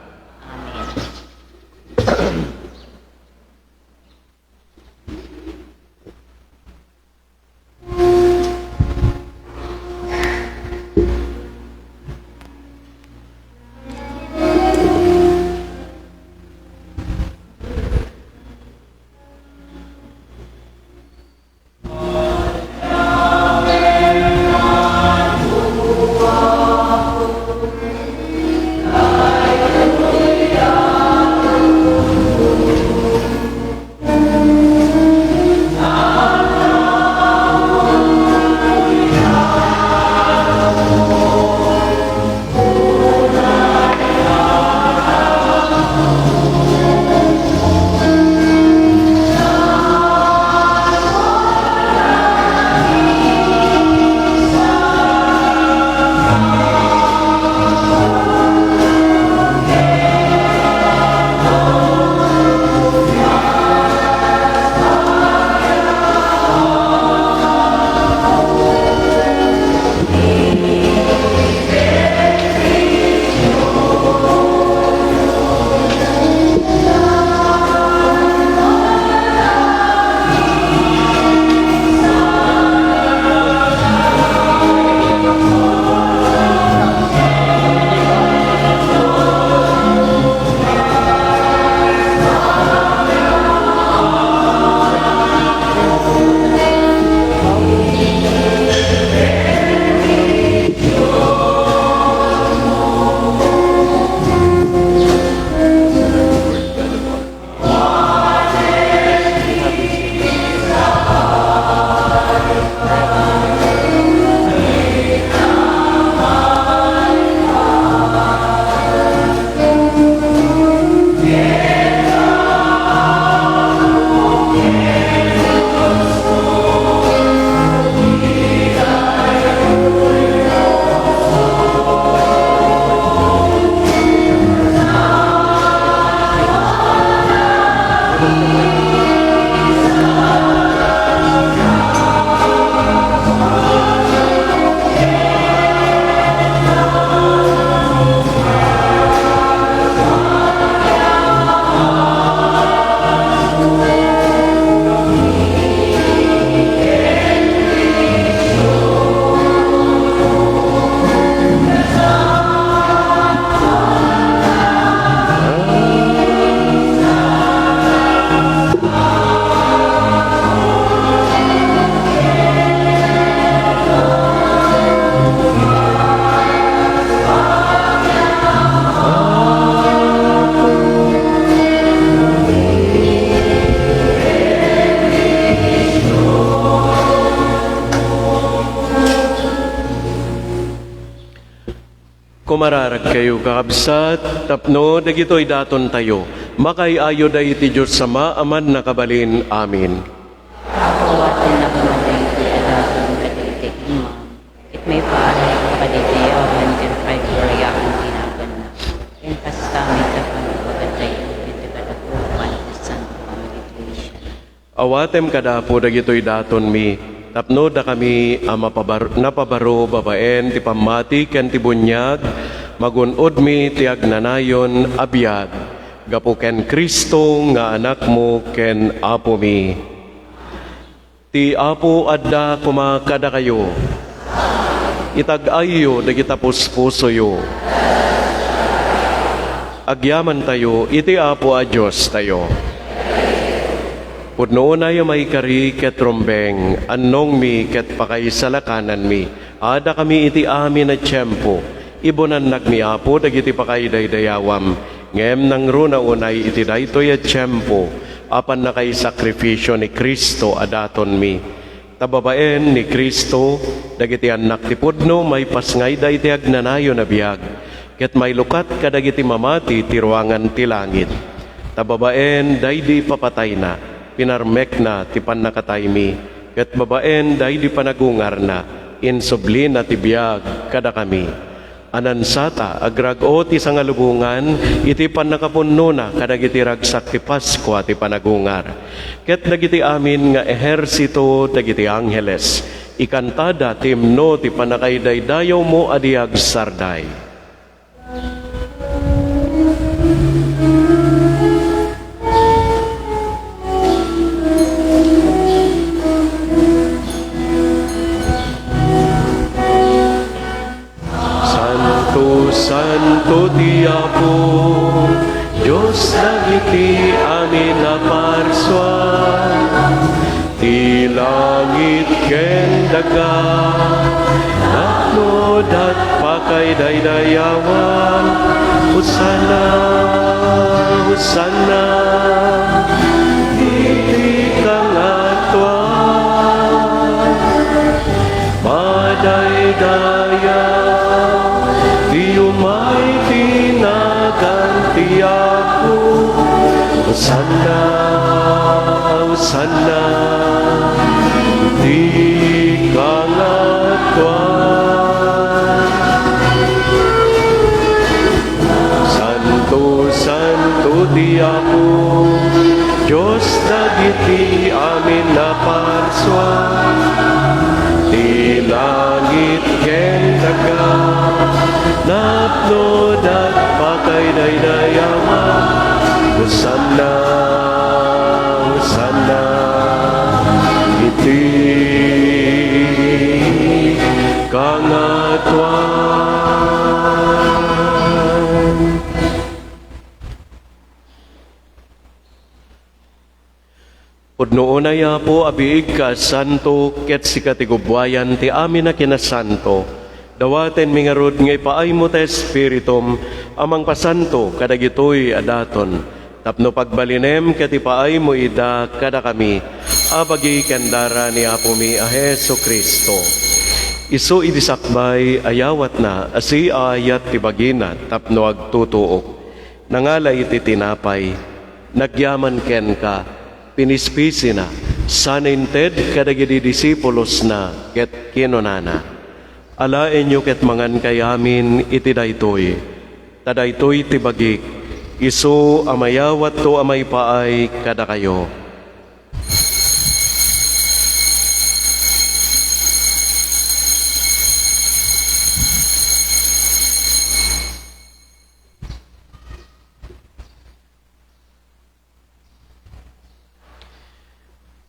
Kumararag kayo kakabsat, tapno dagitoy daton tayo. Makay-ayo day iti Diyos sama aman nakabalin. Amin. Kawatin na kamatay ko adaton kaditik imam. It may paaray ko kaditayawan ken kay Gloria ang tinagan na. Ken kastamit na pagpagantay ko iti kadapuan sa Santo Congregation. Awatem kadapo dagitoy daton mi. Tapno da kami napabaro babaen ti pamati ken ti bunyag magunod mi ti agnanayon abiyag gapo ken Kristo nga anak mo ken apo mi. Ti apo adda kumakada kayo. Itag-ayo dagita puspusoyo. Agyaman tayo iti apo a Dios tayo. Pudno na yung may kari ket rombeng, anong mi ket pakaisalakanan mi. Ada kami iti amin na tiyempo, ibonan nagmiapo dagiti pakaidaydayawam. Ngem nang runa unay iti daytoy at tiyempo, apan na kay sakripisyo ni Kristo adaton mi. Tababaen ni Kristo, dagiti anak ti pudno may pasngay dayti agnanayo na biyag. Ket may lukat kadagiti mamati ti ruangan ti langit. Tababaen daydi papatay na. Pinarmek na ti panakatay mi, ket babaen day di panagungar na, insubli na ti biyag kada kami. Anansata, agrago ti sangalubungan, iti panakapunno na kadagiti ragsak ti Pasko ti panagungar. Ket dagiti amin nga ehersito dagiti angheles, ikantada ti himno ti panakaidaydayaw mo adiag sarday. Santo ti Apo, Diyos dagiti amin na parswa, ti langit ken daga, nakno dat pakay daydayawan, Hosana, Hosana, iti kangatwan, madaydaya, di umay tinaganti ako. Hosana, Hosana, di kangatwan. Santo, Santo di ako, Diyos dagiti amin na parswa, di langit ken daga, napnod at pakaidayawan. Hosana, Hosana, iti kangatwan. Pudno na ya po abiig ka santo ket si katigubwayan ti amin na kinasanto. Dawaten mingarod ngay paay mo ta espiritum amang pasanto kadagitoy adaton. Tapno pagbalinem ket paay mo ida kada kami abagi kandara ni Apo mi a Hesu Kristo. Isu idisakbay ayawat na asi ayat ti bagina tapno agtutuok. Nangalay iti tinapay nagyaman ken ka pinispisi na saninted kadagiti disipulos na ket kinunana. Alaen nyo ket mangan kayamin iti daytoy. Tadaytoy ti bagik. Isu amayawat to amay paay kada kayo.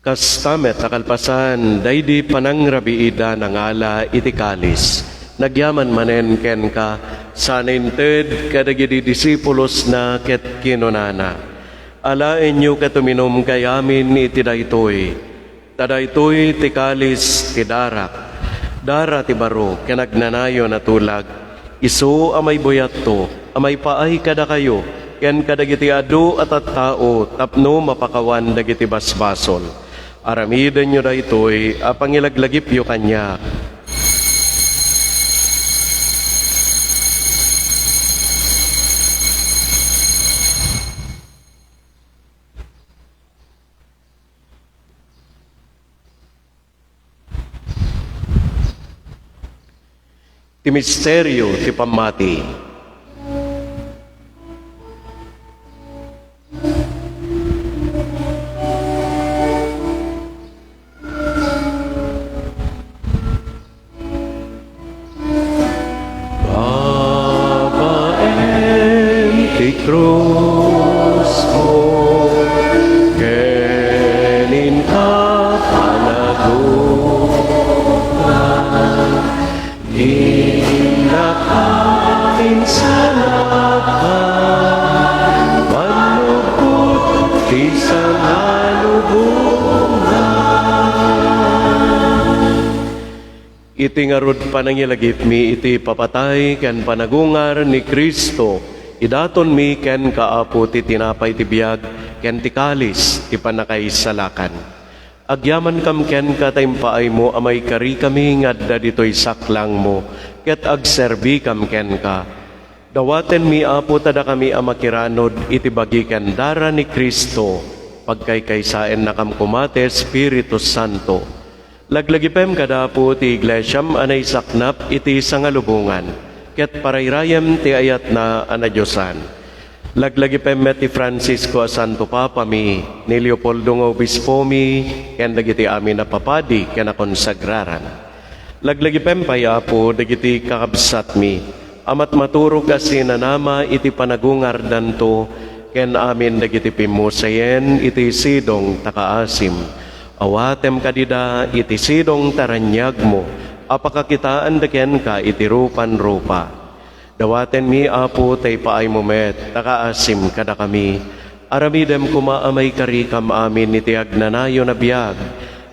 Kastamet akalpasan, daydi panangrabiida nangala iti kalis. Nagyaman manen ken ka, saninted kadagiti disipulos na ket kinunana. Alaen nyo katuminom kayamin iti daytoy. Tadaytoy ti kalis ti darak. Dara ti baro, kanagnanayo na tulag. Isu amay buyat to, amay paay kada kayo, ken kadagiti adu at tao, tapno mapakawan dagiti basbasol. Aramiden nyo da ito'y pangilaglagip yo kanya. Ti misteryo ti pamati. Babaen ti krus mo, kenin ka panagutan, inakain sa lakan, manupot ti sa iti ngarud panangilagip mi iti papatay ken panagungar ni Kristo. Idaton mi ken kaapo ti tinapay ti biag ken ti kalis ti panakaisalakan. Agyaman kam ken katayimpaay mo amay kari kami ngadda ditoy saklang mo ket agserbi kam ken ka. Dawaten mi apo tada kami amakiranod iti bagi ken dara ni Kristo pagkaykaysaen na kam kumate Espiritu Santo. Laglagipem kadapo ti iglesyam anay saknap iti sangalubungan, ket parayrayam ti ayat na anadyosan. Laglagipem met ti Francisco a Santo Papa mi, ni Leopoldo nga Obispo mi, ken dagiti amin na papadi ken na konsagraran. Laglagipem payapo dagiti kakabsat mi, amat maturog kasi nanama iti panagungar danto, ken amin dagiti pimusayen iti sidong takaasim. Awatem kadida iti sidong taranyag mo, apakakitaan daken ka iti rupan-rupa. Dawaten mi apo tay paay mo met, takaasim kada kami. Aramidem kumaamay kari kam amin iti agnanayo na biyag,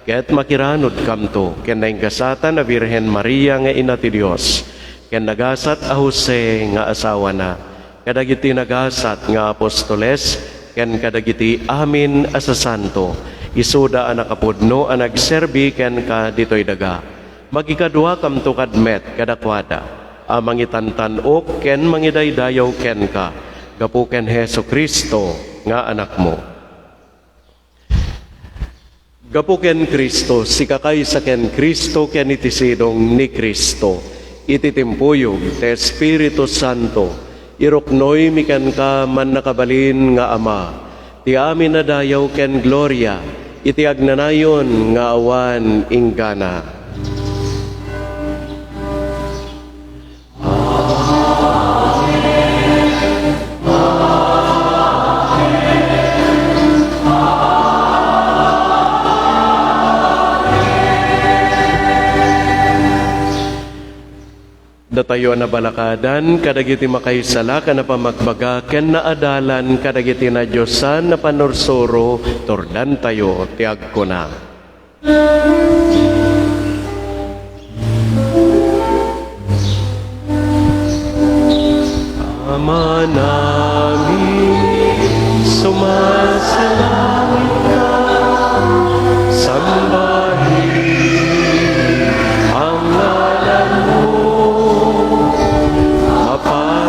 ket makiranod kam to, ken nainggasatan na Birhen Maria nga ina ti Dios, ken nagasat a Jose nga asawa na, kadagiti nagasat nga apostoles, ken kadagiti amin asa santo, isuda a nakapudno a nagserbi ken ka ditoy daga. Magikadwa kam to kadmet kadakwada, a mangitantanok ken mangidaydayaw ken ka, gapu ken Heso Kristo nga anak mo. Gapu ken Kristo, sikakay sa ken Kristo ken iti sidong ni Kristo, iti timpuyog te Espiritu Santo, iruknoy mi ken ka man nakabalin nga Ama, ti amin na dayaw ken gloria, iti agnanayon nga awan inggana. Datayo na balakadan, kadagiti makaisala ka na pamagbaga, ken naadalan kadagiti na Diyosan na panursuro, tordan tayo, tiag ko na. Ama namin, sumasalangit ka, sambahin ang ngalan mo.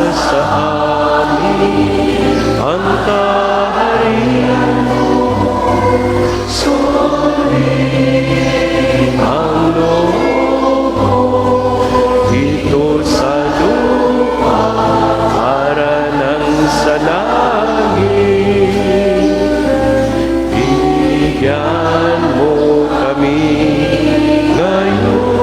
Sa amin ang kaharian mo, suriin ang loob mo, dito sa lupa para nang sa langit. Bigyan mo kami ngayon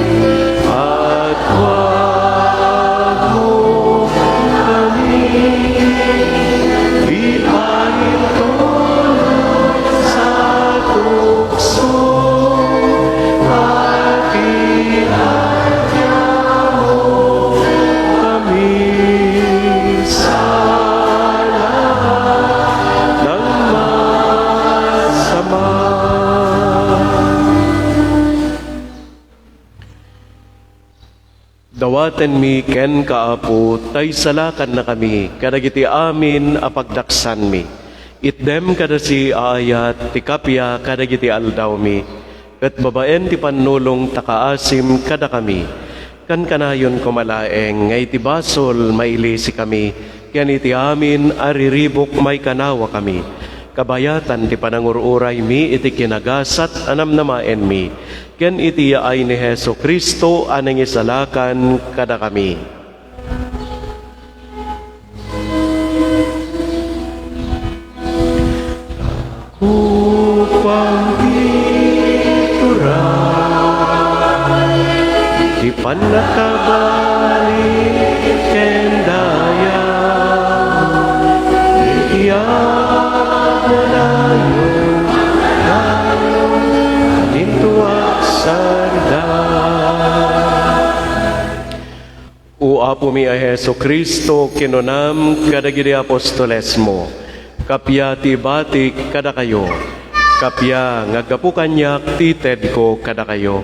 Sala Dawaten mi ken kaapo, tay salakan na kami, kadagiti amin apagdaksan mi. Itdem kada si aayat, ti kapya kadagiti aldaw mi, ket babaen ti panulong takaasim kada kami. Kan kanayon kumalaeng, ngay ti basol mailisi kami, ken iti amin ariribok may kanawa kami. Kabayatan ti panangururay mi, iti kinagasat anamnamaen mi, ken iti yaay ni Heso Kristo anang isalakan kada kami. Upang ituran, di panakabalik kendaya, iyak na layo, kalintuak sarda. Uapo mi a Heso Kristo, kinunam kadagiti apostoles mo, kapya ti batik kada kayo, kapya ngagapu kanyak ti ted ko kada kayo.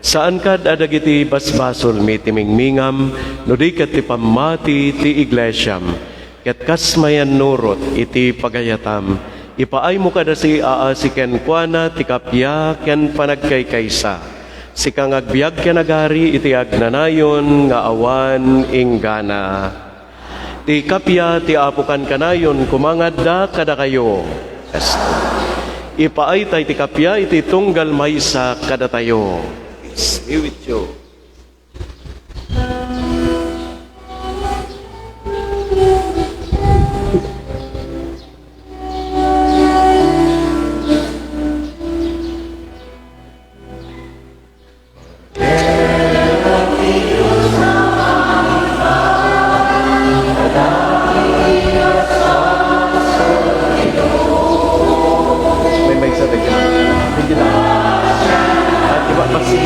Saan kad adagiti basbasol mi timingmingam, no di ket ti pamati ti iglesyam, ket kasmayan nurot iti pagayatam, ipaay mo kada si aasiken kuana ti kapya ken panagkaykaysa, si kang agbiag ken agari iti agnanayon nga awan inggana. Ti kapya ti apukan kanayon kumangadda kada kayo. Ipaay tay ti kapya iti tunggal maysa kada tayo. Peace be with you. May sa tigyan. Tigyan na. At iba pasi.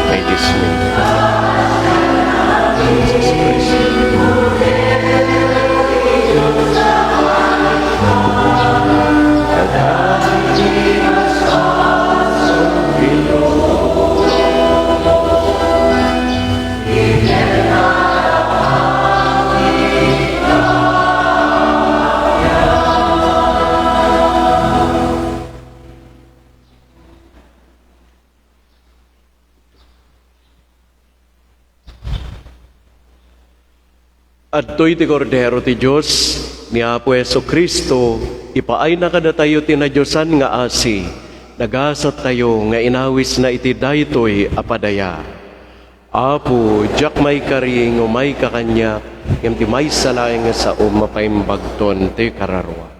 May dismay. Jesus Christ. Adtoy ti kordero ti Diyos, ni Apo Heso Kristo, ipaay na kada tayo tinadyosan nga asi, nagasat tayo nga inawis na iti daytoy apadaya. Apo, jak may karing o may kakanya, yung ti may salaing nga sa mapaimbagton ti kararwa.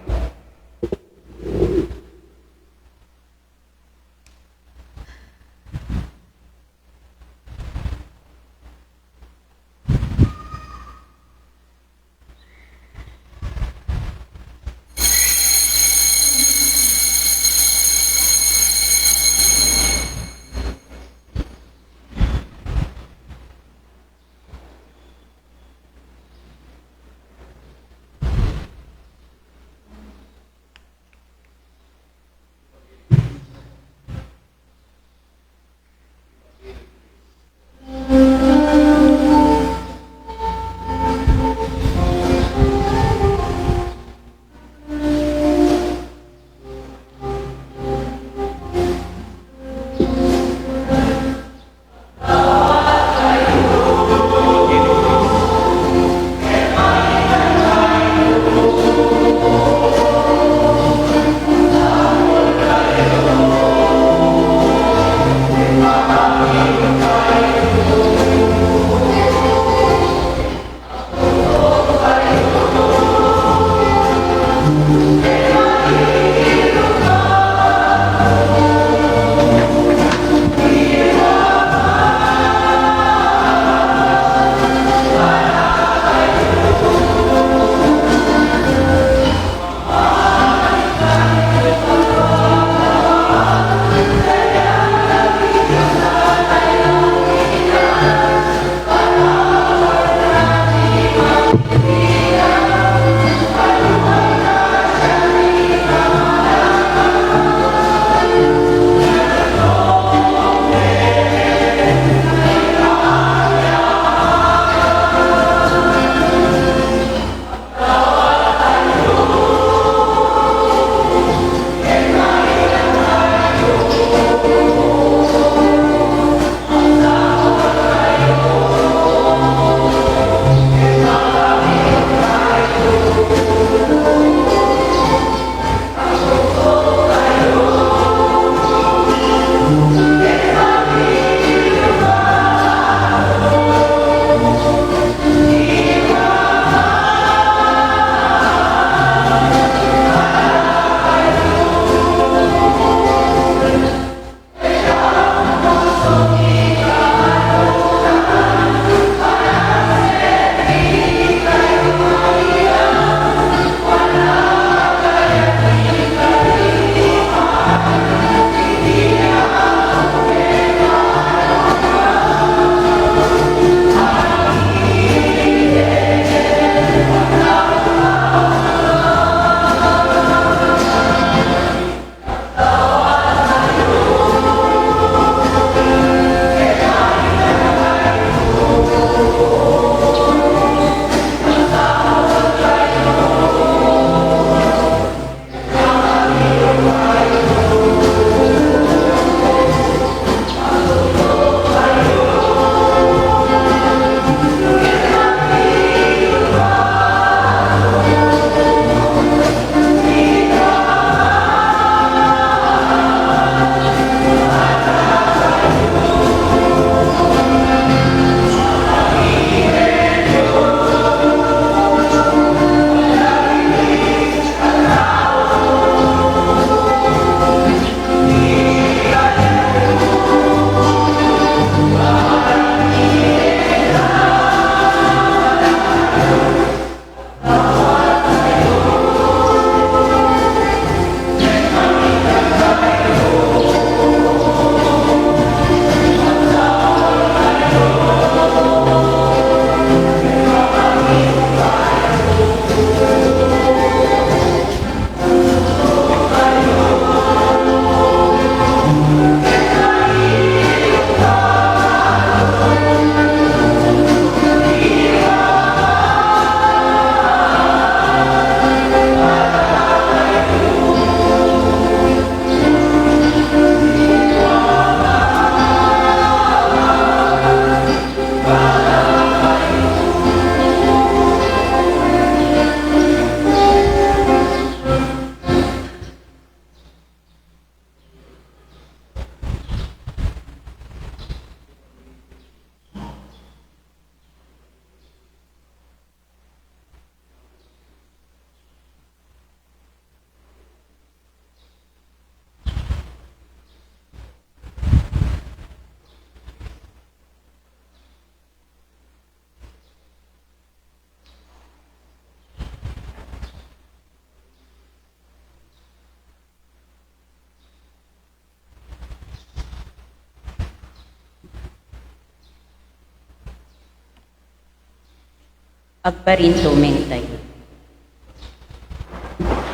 Agparin tumeng tayo.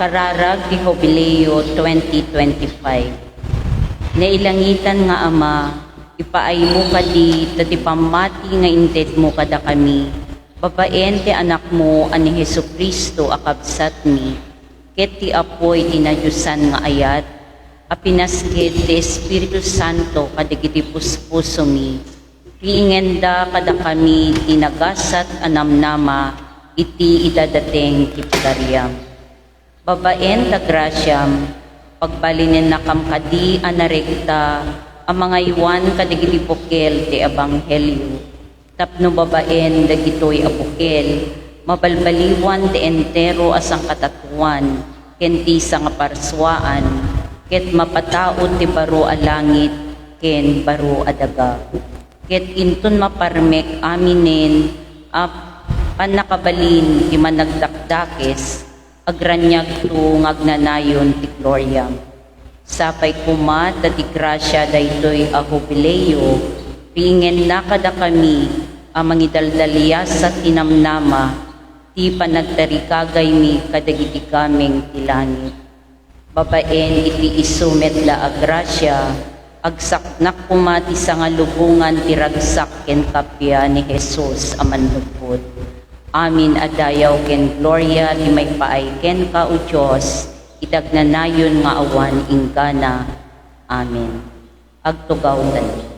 Kararag di Jubileo 2025. Nailangitan nga Ama, ipaay mo kadi, tati pamati nga inted mo kada kami, babaen ti anak mo ani Hesu Kristo akabsat mi, ket ti apoy tinadyusan nga ayat, apinasged ti Espiritu Santo kadagiti puspuso mi, riingenda kada kami tinagasat anamnama, iti idadateng ti pagariam. Babaen ta grasyam, pagbalinin na kamkadi anarekta, ang mga iwan kadagiti pokel ti Ebanghelyo. Tapno babaen dagitoy apokel, mabalbaliwan ti entero asang katatuan, ken ti nga parswaan, ket mapataod ti baro a langit, ken baro a daga. Ket inton maparmek aminen, panakabalin ti managdakdakes, agranyag to ngagnanayon ti gloryam. Sapay kumat dati grasya daytoy a Jubileo, pingen na kada kami ang mangidaldalias sa tinamnama, ti panagtarikagay mi kadagiti kaming ti langit. Babaen iti isumet la a grasya, agsaknak kumati sa nga lubungan ti ragsak ken kapya ni Jesus amanlupot. Amin adayaw ken gloria ti may paay ken ka o Diyos, itagnanayon nga awan ingkana. Amen. Agtugaw tayo.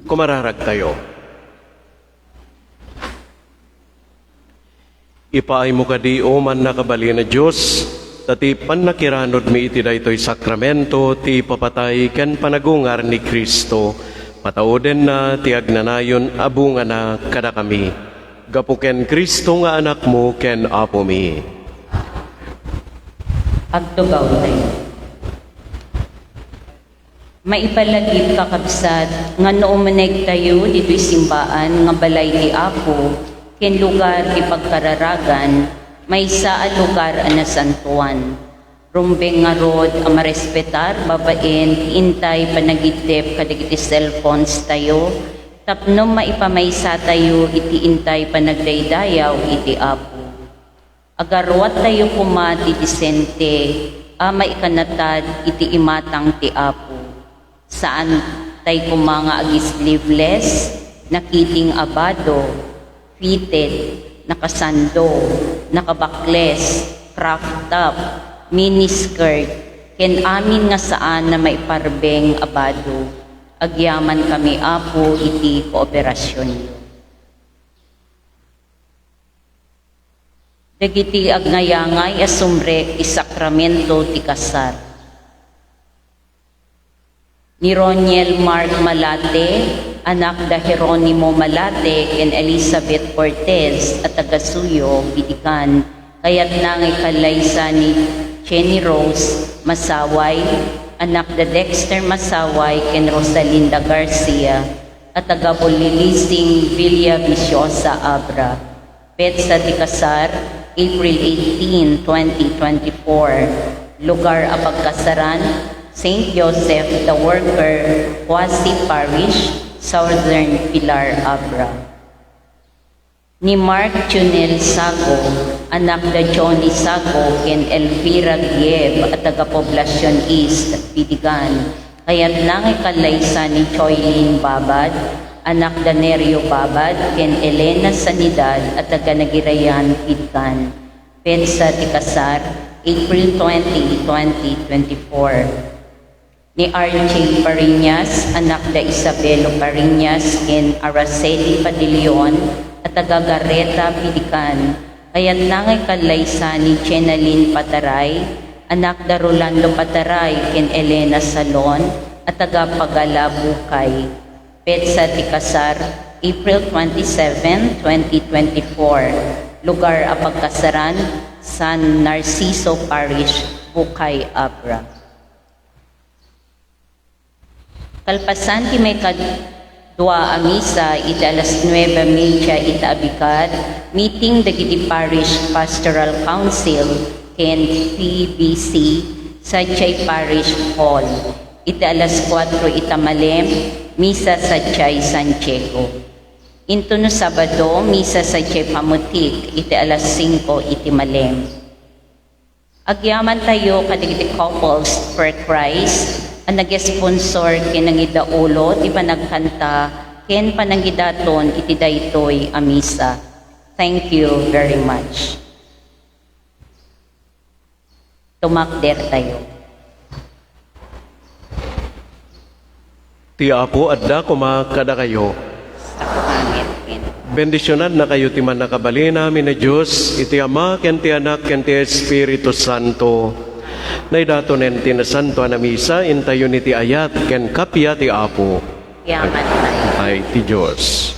Kumararag tayo. Ipaay mo kadi o man nakabali na Diyos, tati panakiranod mi iti daytoy sakramento, ti papatay ken panagungar ni Kristo, pataoden na ti agnanayon abunga na kada kami. Gapu ken Kristo nga anak mo ken apo mi. Agtugaw tayo. Maipalagip kakabsat, nga noomaneg tayo dito'y simbaan, nga balay ti Apo, ken lugar ti pagkararagan, may saa lugar na santuan. Rumbeng nga rod, ang marespetar, babaen, intay, panagitip, kadagiti cellphones tayo, tapno maipamaysa tayo, iti intay, panagdaydayaw, iti Apo. Agarwat tayo kumati disente, maikanatad, iti imatang ti Apo. Saan tay kumanga agi sleeveless, nakiting abado, fitted, nakasando, nakabakles, crop top, miniskirt, ken amin nga saan na may parbeng abado, agyaman kami Apo iti kooperasyon yo. Dagiti agnayangay asumre isakramento ti kasar. Ni Roniel Mark Malate, anak da Jeronimo Malate, ken Elizabeth Cortez, at taga-Suyo, Bitikan, kayat nang ikalaysa ni Jenny Rose Masaway, anak da Dexter Masaway, ken Rosalinda Garcia, at taga-Bulilising Villa Viciosa Abra. Petsa di Kasar, April 18, 2024. Lugar a pagkasaran, St. Joseph the Worker, Huasi Parish, Southern Pilar, Abra. Ni Mark Junel Sago, anak da Johnny Sago, ken Elvira Gieb, at taga-Poblacion East, Bidigan, kaya't nang ikalaysa ni Choylin Babad, anak da Nerio Babad, ken Elena Sanidad, at taga-Nagirayan, Bidigan. Pensa ti Kasar, April 20, 2024. Ni R.J. Pariñas, anak da Isabelo Pariñas, ken Araceli Padillon, at taga-Gareta, Pidikan, kaya't nangay kalaysa ni Chenalyn Pataray, anak da Rolando Pataray, ken Elena Salon, at taga-Pagala, Bukay. Petsa ti Kasar, April 27, 2024. lugar a pagkasaran, San Narciso Parish, Bukay, Abra. Kalpasan ti may kadwa a misa iti alas 9:30 iti abikad, meeting dagiti Parish Pastoral Council ken PBC sa Chay Parish Hall. Iti alas 4 itamalem, misa sa Chay Santiago. Into no Sabado, misa sa Chay Pamutik, iti alas 5 itimalem. Agyaman tayo kadigiti Couples for Christ, ang nag-sponsor kinangidaulo, ti panagkanta, ken panangidaton iti daytoy a misa. Thank you very much. Tumakder tayo. Ti Apo adda kumakada kayo. Sa pangit, ken. Bendisyonan na kayo ti man nakabalin namin na Diyos, iti Ama, ken ti Anak, ken ti Espiritu Santo. Naidatonen ti na Santo na misa, intayo ni ti ayat, ken kapya ti Apo. Yaman tayo. Ay ti Diyos.